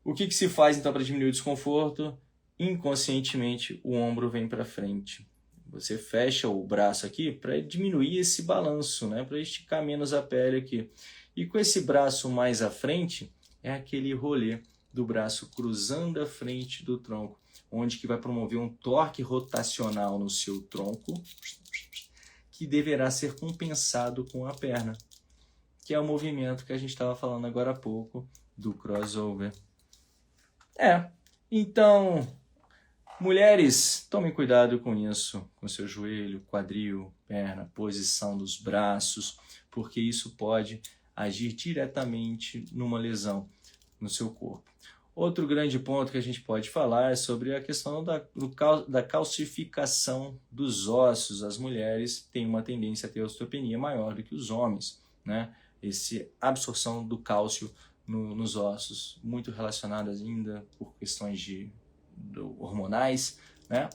O que se faz então para diminuir o desconforto? Inconscientemente o ombro vem para frente. Você fecha o braço aqui para diminuir esse balanço, né? Para esticar menos a pele aqui. E com esse braço mais à frente, é aquele rolê do braço cruzando a frente do tronco, onde que vai promover um torque rotacional no seu tronco, que deverá ser compensado com a perna, que é o movimento que a gente estava falando agora há pouco do crossover. Então, mulheres, tomem cuidado com isso, com seu joelho, quadril, perna, posição dos braços, porque isso pode agir diretamente numa lesão no seu corpo. Outro grande ponto que a gente pode falar é sobre a questão da calcificação dos ossos. As mulheres têm uma tendência a ter osteopenia maior do que os homens, né? Essa absorção do cálcio nos ossos, muito relacionadas ainda por questões hormonais, né?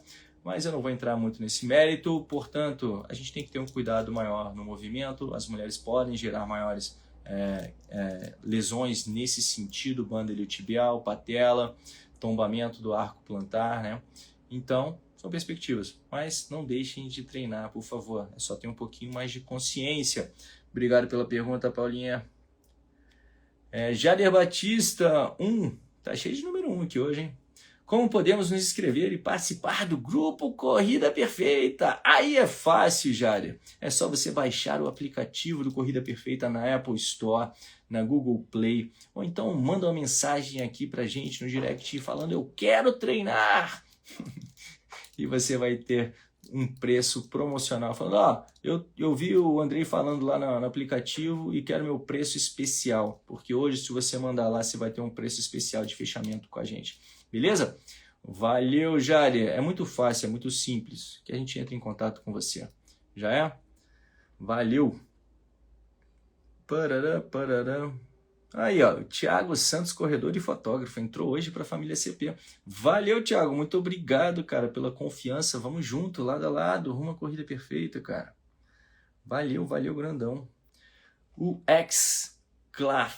Mas eu não vou entrar muito nesse mérito, portanto, a gente tem que ter um cuidado maior no movimento. As mulheres podem gerar maiores lesões nesse sentido, banda iliotibial, patela, tombamento do arco plantar, né? Então, são perspectivas, mas não deixem de treinar, por favor. É só ter um pouquinho mais de consciência. Obrigado pela pergunta, Paulinha. Jader Batista, tá cheio de número 1 aqui hoje, hein? Como podemos nos inscrever e participar do grupo Corrida Perfeita? Aí é fácil, Jader. É só você baixar o aplicativo do Corrida Perfeita na Apple Store, na Google Play, ou então manda uma mensagem aqui pra gente no direct falando eu quero treinar. E você vai ter um preço promocional, falando, eu vi o Andrei falando lá no aplicativo e quero meu preço especial, porque hoje se você mandar lá, você vai ter um preço especial de fechamento com a gente. Beleza? Valeu, Jader. É muito fácil, é muito simples que a gente entre em contato com você. Já é? Valeu. Parará, parará. Aí, ó, o Thiago Santos, corredor e fotógrafo, entrou hoje para a família CP. Valeu, Thiago, muito obrigado, cara, pela confiança. Vamos junto, lado a lado, rumo à corrida perfeita, cara. Valeu, valeu, grandão. O Clá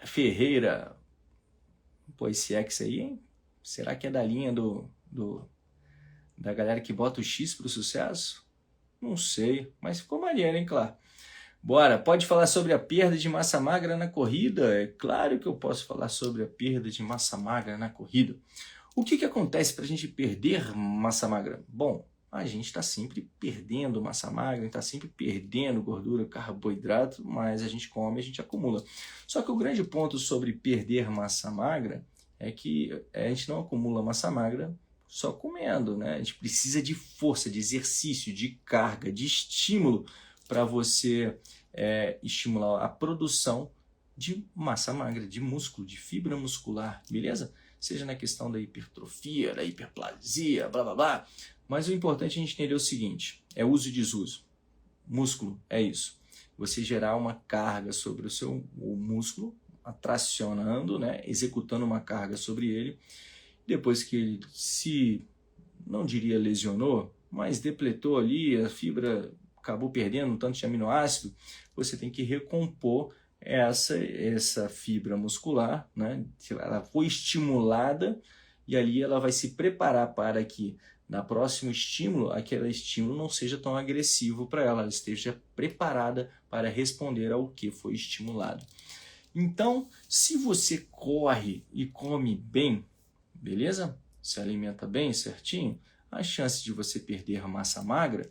Ferreira. Pô, esse X aí, hein? Será que é da linha da galera que bota o X pro sucesso? Não sei, mas ficou maneiro, hein, Clá? Bora, pode falar sobre a perda de massa magra na corrida? É claro que eu posso falar sobre a perda de massa magra na corrida. O que acontece para a gente perder massa magra? Bom, a gente está sempre perdendo massa magra, está sempre perdendo gordura, carboidrato, mas a gente come, a gente acumula. Só que o grande ponto sobre perder massa magra é que a gente não acumula massa magra só comendo, né? A gente precisa de força, de exercício, de carga, de estímulo para você estimular a produção de massa magra, de músculo, de fibra muscular, beleza? Seja na questão da hipertrofia, da hiperplasia, blá blá blá. Mas o importante é a gente entender o seguinte, é uso e desuso. Músculo é isso. Você gerar uma carga sobre o músculo, tracionando, né? Executando uma carga sobre ele. Depois que ele se, não diria lesionou, mas depletou ali, a fibra acabou perdendo um tanto de aminoácido, você tem que recompor essa fibra muscular, né? Ela foi estimulada e ali ela vai se preparar para que na próximo estímulo, aquele estímulo não seja tão agressivo para ela, ela esteja preparada para responder ao que foi estimulado. Então, se você corre e come bem, beleza? Se alimenta bem, certinho, a chance de você perder massa magra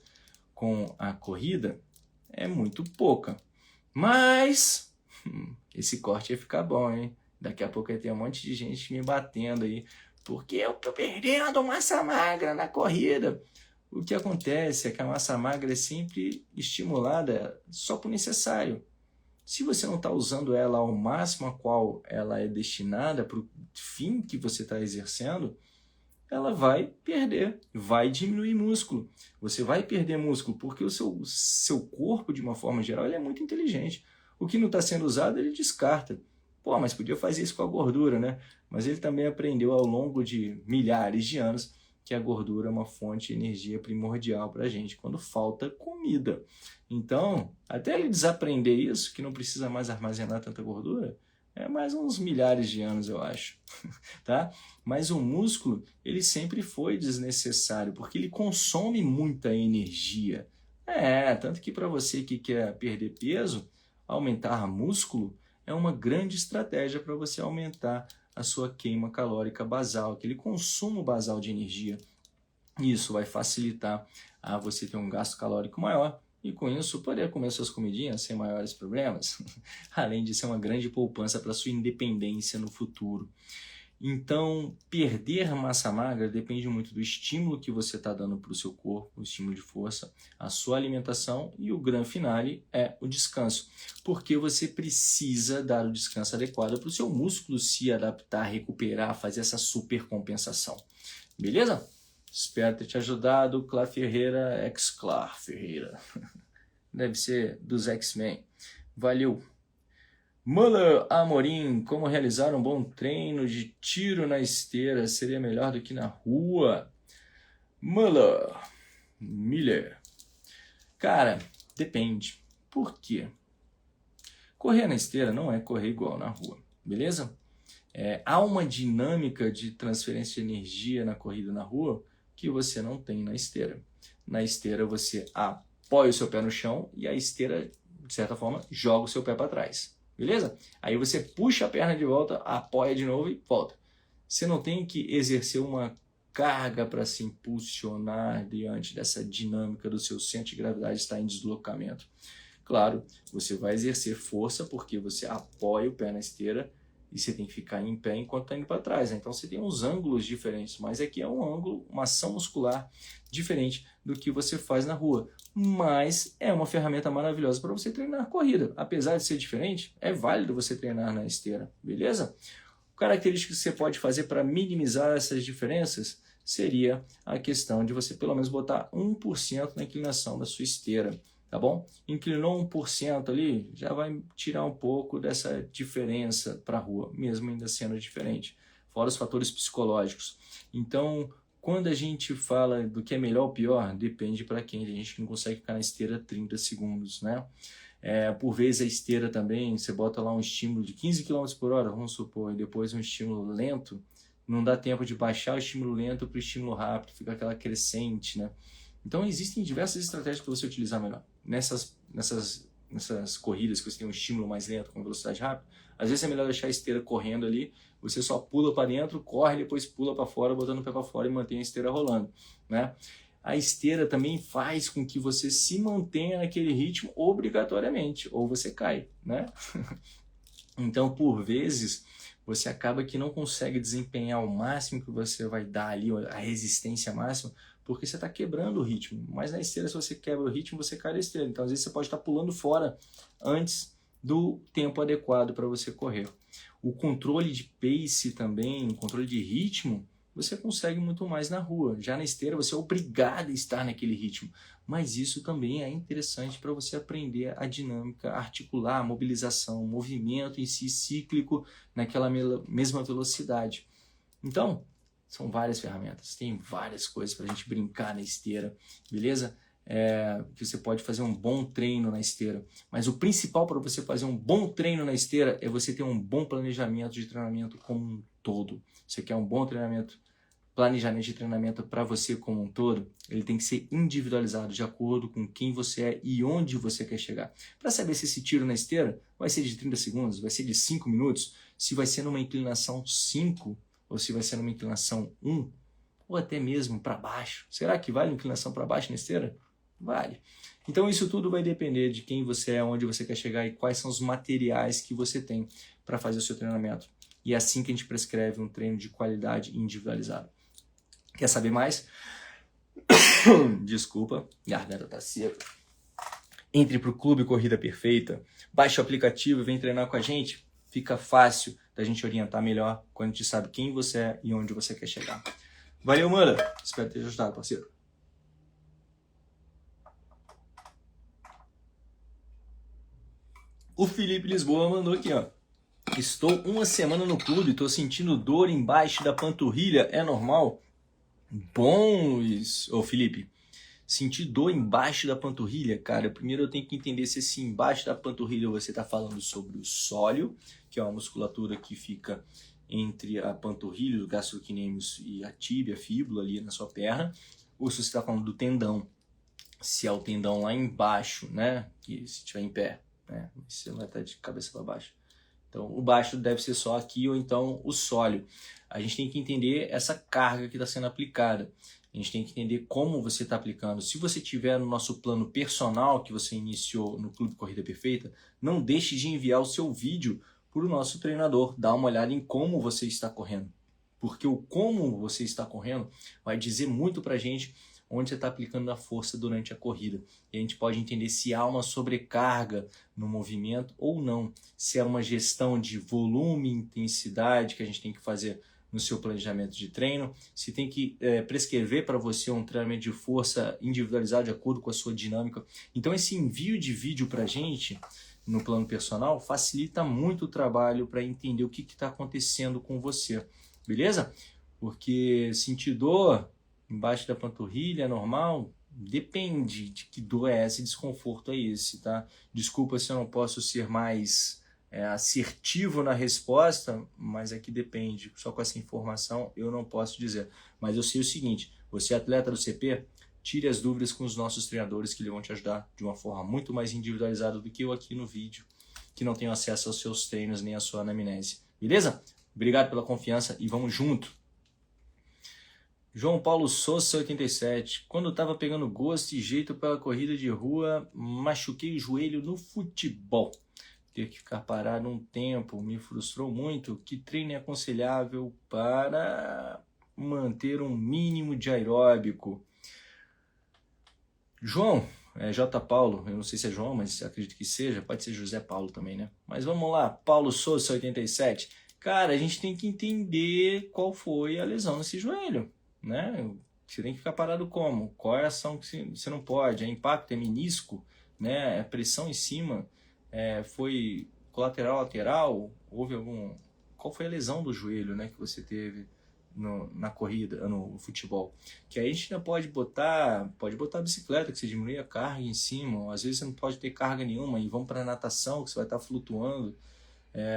com a corrida é muito pouca. Mas esse corte ia ficar bom, hein? Daqui a pouco vai ter um monte de gente me batendo aí, porque eu tô perdendo massa magra na corrida. O que acontece é que a massa magra é sempre estimulada só por necessário. Se você não está usando ela ao máximo a qual ela é destinada para o fim que você está exercendo, ela vai perder, vai diminuir músculo. Você vai perder músculo porque o seu corpo, de uma forma geral, ele é muito inteligente. O que não está sendo usado, ele descarta. Pô, mas podia fazer isso com a gordura, né? Mas ele também aprendeu ao longo de milhares de anos que a gordura é uma fonte de energia primordial para a gente quando falta comida. Então, até ele desaprender isso, que não precisa mais armazenar tanta gordura, é mais uns milhares de anos, eu acho. Tá? Mas o músculo, ele sempre foi desnecessário, porque ele consome muita energia. Tanto que para você que quer perder peso, aumentar músculo é uma grande estratégia para você aumentar a sua queima calórica basal, aquele consumo basal de energia. Isso vai facilitar a você ter um gasto calórico maior e com isso poder comer suas comidinhas sem maiores problemas, além de ser uma grande poupança para sua independência no futuro. Então, perder massa magra depende muito do estímulo que você está dando para o seu corpo, o estímulo de força, a sua alimentação e o grande finale é o descanso, porque você precisa dar o descanso adequado para o seu músculo se adaptar, recuperar, fazer essa supercompensação. Beleza? Espero ter te ajudado, Clá Ferreira, ex-Clá Ferreira. Deve ser dos X-Men. Valeu! Muller Amorim, como realizar um bom treino de tiro na esteira seria melhor do que na rua? Miller. Cara, depende. Por quê? Correr na esteira não é correr igual na rua, beleza? Há uma dinâmica de transferência de energia na corrida na rua que você não tem na esteira. Na esteira você apoia o seu pé no chão e a esteira, de certa forma, joga o seu pé para trás. Beleza? Aí você puxa a perna de volta, apoia de novo e volta. Você não tem que exercer uma carga para se impulsionar diante dessa dinâmica do seu centro de gravidade estar em deslocamento. Claro, você vai exercer força porque você apoia o pé na esteira e você tem que ficar em pé enquanto está indo para trás. Né? Então você tem uns ângulos diferentes, mas aqui é um ângulo, uma ação muscular diferente do que você faz na rua. Mas é uma ferramenta maravilhosa para você treinar corrida. Apesar de ser diferente, é válido você treinar na esteira, beleza? Características que você pode fazer para minimizar essas diferenças seria a questão de você pelo menos botar 1% na inclinação da sua esteira. tá bom? Inclinou 1% ali, já vai tirar um pouco dessa diferença para a rua, mesmo ainda sendo diferente, fora os fatores psicológicos. Então, quando a gente fala do que é melhor ou pior, depende para quem. Tem gente que não consegue ficar na esteira 30 segundos, né? Por vezes a esteira também, você bota lá um estímulo de 15 km por hora, vamos supor, e depois um estímulo lento, não dá tempo de baixar o estímulo lento para o estímulo rápido, fica aquela crescente, né? Então existem diversas estratégias para você utilizar melhor. Nessas corridas que você tem um estímulo mais lento com velocidade rápida, às vezes é melhor deixar a esteira correndo ali, você só pula para dentro, corre, depois pula para fora, botando o pé para fora e mantém a esteira rolando, né? A esteira também faz com que você se mantenha naquele ritmo obrigatoriamente, ou você cai, né? Então, por vezes, você acaba que não consegue desempenhar o máximo que você vai dar ali, a resistência máxima, porque você está quebrando o ritmo. Mas na esteira, se você quebra o ritmo, você cai da esteira. Então, às vezes, você pode estar pulando fora antes do tempo adequado para você correr. O controle de pace também, o controle de ritmo, você consegue muito mais na rua. Já na esteira, você é obrigado a estar naquele ritmo. Mas isso também é interessante para você aprender a dinâmica, articular, a mobilização, o movimento em si cíclico naquela mesma velocidade. Então, são várias ferramentas, tem várias coisas para a gente brincar na esteira, beleza? Que você pode fazer um bom treino na esteira. Mas o principal para você fazer um bom treino na esteira é você ter um bom planejamento de treinamento como um todo. Você quer um bom planejamento de treinamento para você como um todo, ele tem que ser individualizado de acordo com quem você é e onde você quer chegar. Para saber se esse tiro na esteira vai ser de 30 segundos, vai ser de 5 minutos, se vai ser numa inclinação 5 ou se vai ser numa inclinação 1 ou até mesmo para baixo. Será que vale inclinação para baixo na esteira? Vale. Então isso tudo vai depender de quem você é, onde você quer chegar e quais são os materiais que você tem para fazer o seu treinamento. E é assim que a gente prescreve um treino de qualidade individualizado. Quer saber mais? Desculpa, garganta tá seca. Entre para o Clube Corrida Perfeita, baixe o aplicativo e vem treinar com a gente. Fica fácil da gente orientar melhor quando a gente sabe quem você é e onde você quer chegar. Valeu, mano. Espero ter ajudado, parceiro. O Felipe Lisboa mandou aqui, ó. Estou uma semana no clube, estou sentindo dor embaixo da panturrilha, é normal? Bom, Luiz. Ô, Felipe, sentir dor embaixo da panturrilha, cara, primeiro eu tenho que entender se esse embaixo da panturrilha você está falando sobre o sóleo, que é uma musculatura que fica entre a panturrilha, o gastrocnêmios e a tíbia, a fíbula ali na sua perna, ou se você está falando do tendão, se é o tendão lá embaixo, né, que se estiver em pé, né, você vai estar de cabeça para baixo. Então, o baixo deve ser só aqui ou então o sóleo. A gente tem que entender essa carga que está sendo aplicada. A gente tem que entender como você está aplicando. Se você tiver no nosso plano personal que você iniciou no Clube Corrida Perfeita, não deixe de enviar o seu vídeo para o nosso treinador. Dá uma olhada em como você está correndo. Porque o como você está correndo vai dizer muito para a gente onde você está aplicando a força durante a corrida. E a gente pode entender se há uma sobrecarga no movimento ou não. Se é uma gestão de volume e intensidade que a gente tem que fazer no seu planejamento de treino, se tem que prescrever para você um treinamento de força individualizado de acordo com a sua dinâmica. Então esse envio de vídeo para a gente no plano personal facilita muito o trabalho para entender o que está acontecendo com você, beleza? Porque sentir dor embaixo da panturrilha é normal? Depende de que dor é essa e desconforto é esse, tá? Desculpa se eu não posso ser mais assertivo na resposta, mas aqui depende. Só com essa informação eu não posso dizer. Mas eu sei o seguinte, você é atleta do CP, tire as dúvidas com os nossos treinadores que vão te ajudar de uma forma muito mais individualizada do que eu aqui no vídeo, que não tenho acesso aos seus treinos nem à sua anamnese. Beleza? Obrigado pela confiança e vamos junto! João Paulo Souza, 87. Quando eu estava pegando gosto e jeito pela corrida de rua, machuquei o joelho no futebol. Ter que ficar parado um tempo me frustrou muito. Que treino é aconselhável para manter um mínimo de aeróbico? João, J. Paulo, eu não sei se é João, mas acredito que seja. Pode ser José Paulo também, né? Mas vamos lá, Paulo Souza, 87. Cara, a gente tem que entender qual foi a lesão nesse joelho, né? Você tem que ficar parado como? Qual é a ação que você não pode? É impacto? É menisco? né? A pressão em cima foi colateral, lateral? Houve algum... Qual foi a lesão do joelho, né, que você teve na corrida, no futebol? Que aí a gente ainda pode botar a bicicleta, que você diminui a carga em cima. Às vezes você não pode ter carga nenhuma e vamos para a natação, que você vai estar flutuando.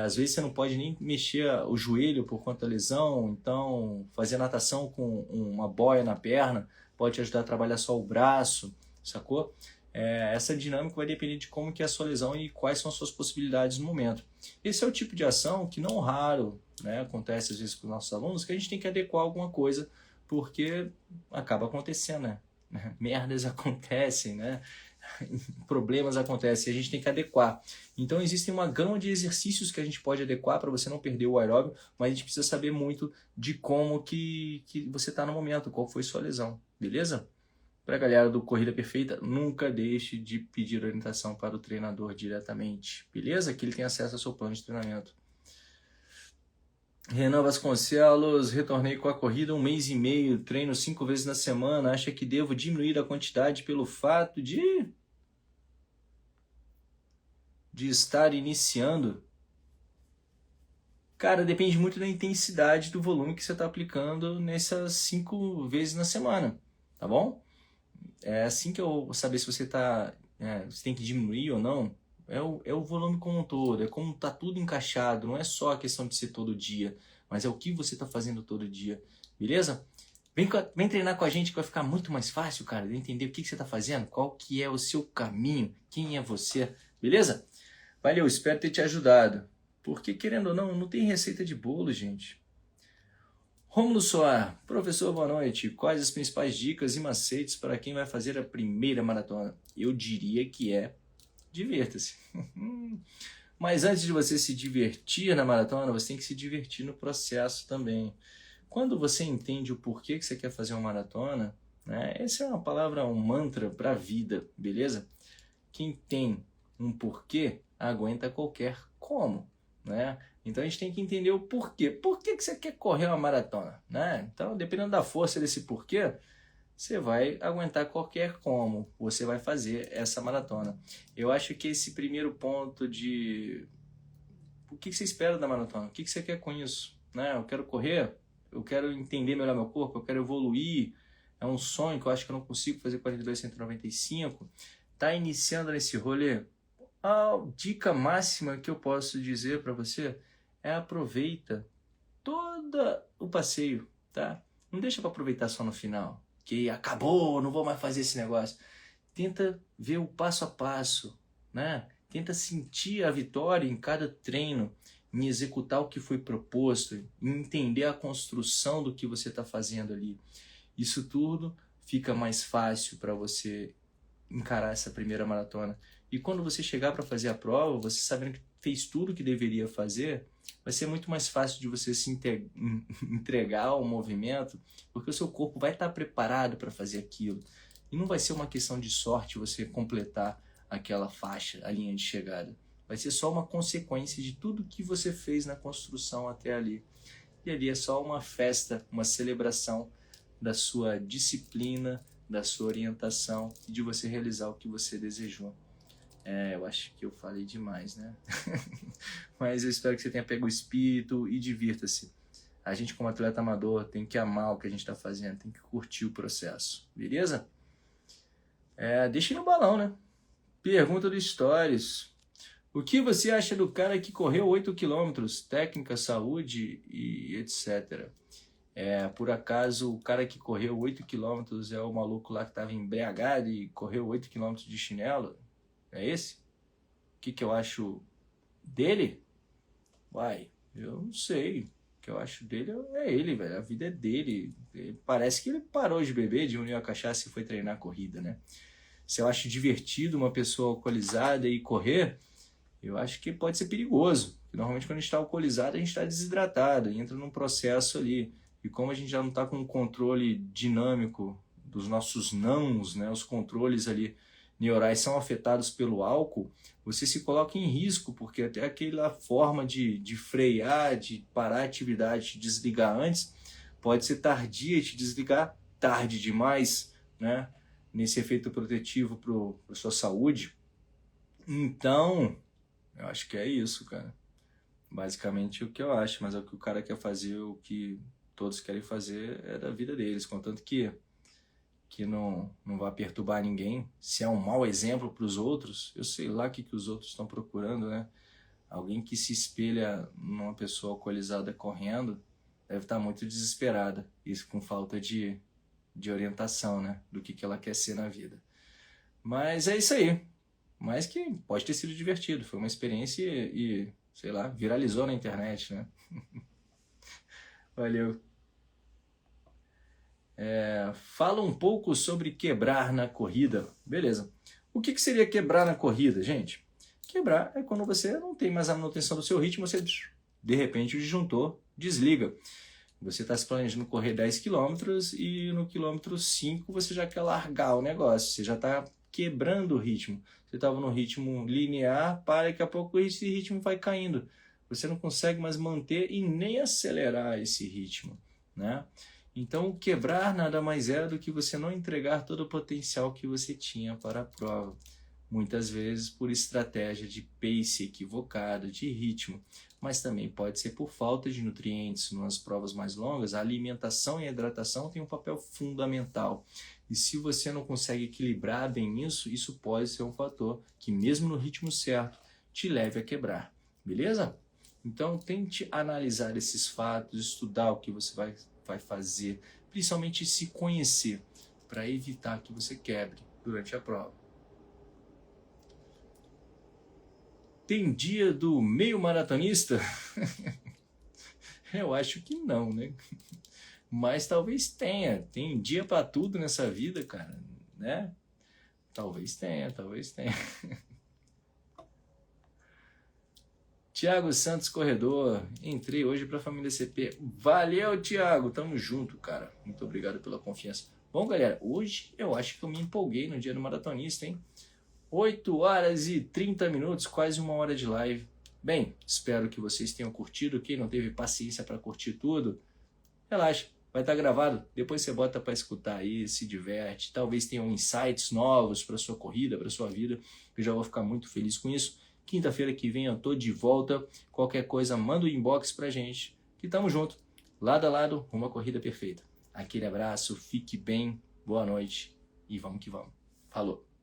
Às vezes você não pode nem mexer o joelho por conta da lesão, então fazer natação com uma boia na perna pode te ajudar a trabalhar só o braço, sacou? Essa dinâmica vai depender de como que é a sua lesão e quais são as suas possibilidades no momento. Esse é o tipo de ação que não raro, né, acontece às vezes com os nossos alunos, que a gente tem que adequar alguma coisa, porque acaba acontecendo, né? Merdas acontecem, né? Problemas acontecem e a gente tem que adequar. Então existem uma gama de exercícios que a gente pode adequar para você não perder o aeróbio, mas a gente precisa saber muito de como que você está no momento, qual foi sua lesão, beleza? Para a galera do Corrida Perfeita, nunca deixe de pedir orientação para o treinador diretamente, beleza? Que ele tem acesso ao seu plano de treinamento. Renan Vasconcelos, retornei com a corrida 1 mês e meio, treino 5 vezes na semana, acha que devo diminuir a quantidade pelo fato de estar iniciando? Cara, depende muito da intensidade do volume que você está aplicando nessas 5 vezes na semana, tá bom? É assim que eu vou saber se você você tem que diminuir ou não. É o volume como um todo, é como tá tudo encaixado, não é só a questão de ser todo dia, mas é o que você está fazendo todo dia, beleza? Vem treinar com a gente que vai ficar muito mais fácil, cara, de entender o que você está fazendo, qual que é o seu caminho, quem é você, beleza? Valeu, espero ter te ajudado, porque querendo ou não, não tem receita de bolo, gente. Rômulo Soar, professor, boa noite. Quais as principais dicas e macetes para quem vai fazer a primeira maratona? Eu diria que divirta-se. Mas antes de você se divertir na maratona, você tem que se divertir no processo também. Quando você entende o porquê que você quer fazer uma maratona, né, essa é uma palavra, um mantra para a vida, beleza? Quem tem um porquê, aguenta qualquer como, né? Então a gente tem que entender o porquê. Por que você quer correr uma maratona, né? Então, dependendo da força desse porquê, você vai aguentar qualquer como você vai fazer essa maratona. Eu acho que esse primeiro ponto de o que você espera da maratona, o que você quer com isso, né? Eu quero correr, eu quero entender melhor meu corpo, eu quero evoluir, é um sonho que eu acho que eu não consigo fazer 42,195. Tá iniciando nesse rolê? A dica máxima que eu posso dizer para você aproveita todo o passeio, tá? Não deixa para aproveitar só no final, que acabou, não vou mais fazer esse negócio. Tenta ver o passo a passo, né? Tenta sentir a vitória em cada treino, em executar o que foi proposto, em entender a construção do que você está fazendo ali. Isso tudo fica mais fácil para você encarar essa primeira maratona. E quando você chegar para fazer a prova, você sabendo que fez tudo o que deveria fazer, vai ser muito mais fácil de você se entregar ao movimento, porque o seu corpo vai estar preparado para fazer aquilo. E não vai ser uma questão de sorte você completar aquela faixa, a linha de chegada. Vai ser só uma consequência de tudo que você fez na construção até ali. E ali é só uma festa, uma celebração da sua disciplina, da sua orientação e de você realizar o que você desejou. Eu acho que eu falei demais, né? Mas eu espero que você tenha pego o espírito e divirta-se. A gente, como atleta amador, tem que amar o que a gente está fazendo, tem que curtir o processo, beleza? Deixa aí no balão, né? Pergunta do Stories. O que você acha do cara que correu 8 km? Técnica, saúde e etc. Por acaso, o cara que correu 8 km é o maluco lá que estava embriagado e correu 8 km de chinelo? É esse? O que eu acho dele? Uai, eu não sei. O que eu acho dele é ele, velho. A vida é dele. Parece que ele parou de beber, diminuiu a cachaça e foi treinar a corrida, né? Se eu acho divertido uma pessoa alcoolizada e correr, eu acho que pode ser perigoso. Normalmente quando a gente está alcoolizado, a gente está desidratado, entra num processo ali. E como a gente já não está com um controle dinâmico dos nossos nãos, né, os controles ali neurais são afetados pelo álcool, você se coloca em risco, porque até aquela forma de frear, de parar a atividade, de desligar antes, pode ser tardia, te desligar tarde demais, né, nesse efeito protetivo para a sua saúde. Então, eu acho que é isso, cara. Basicamente o que eu acho, mas é o que o cara quer fazer, o que todos querem fazer é da vida deles, contanto que não vai perturbar ninguém. Se é um mau exemplo para os outros, eu sei lá o que os outros estão procurando, né? Alguém que se espelha numa pessoa alcoolizada correndo deve estar muito desesperada, isso com falta de orientação, né? Do que ela quer ser na vida. Mas é isso aí. Mas que pode ter sido divertido, foi uma experiência e sei lá, viralizou na internet, né? Valeu. Fala um pouco sobre quebrar na corrida. Beleza. O que seria quebrar na corrida, gente? Quebrar é quando você não tem mais a manutenção do seu ritmo, você de repente o disjuntor desliga. Você está se planejando correr 10 quilômetros e no quilômetro 5 você já quer largar o negócio, você já está quebrando o ritmo. Você estava no ritmo linear, para daqui a pouco esse ritmo vai caindo. Você não consegue mais manter e nem acelerar esse ritmo, né? Então, quebrar nada mais é do que você não entregar todo o potencial que você tinha para a prova. Muitas vezes por estratégia de pace equivocada, de ritmo, mas também pode ser por falta de nutrientes. Nas provas mais longas, a alimentação e a hidratação têm um papel fundamental. E se você não consegue equilibrar bem isso pode ser um fator que, mesmo no ritmo certo, te leve a quebrar. Beleza? Então, tente analisar esses fatos, estudar o que você vai fazer, principalmente se conhecer, para evitar que você quebre durante a prova. Tem dia do meio maratonista? Eu acho que não, né? Mas talvez tenha. Tem dia para tudo nessa vida, cara, né? Talvez tenha, talvez tenha. Tiago Santos Corredor, entrei hoje para a família CP. Valeu, Tiago, tamo junto, cara. Muito obrigado pela confiança. Bom, galera, hoje eu acho que eu me empolguei no dia do maratonista, hein? 8 horas e 30 minutos, quase uma hora de live. Bem, espero que vocês tenham curtido. Quem não teve paciência para curtir tudo, relaxa, vai estar gravado. Depois você bota para escutar aí, se diverte. Talvez tenham insights novos para sua corrida, para sua vida. Eu já vou ficar muito feliz com isso. Quinta-feira que vem eu tô de volta. Qualquer coisa, manda um inbox pra gente. Que tamo junto, lado a lado, uma corrida perfeita. Aquele abraço, fique bem, boa noite e vamos que vamos. Falou!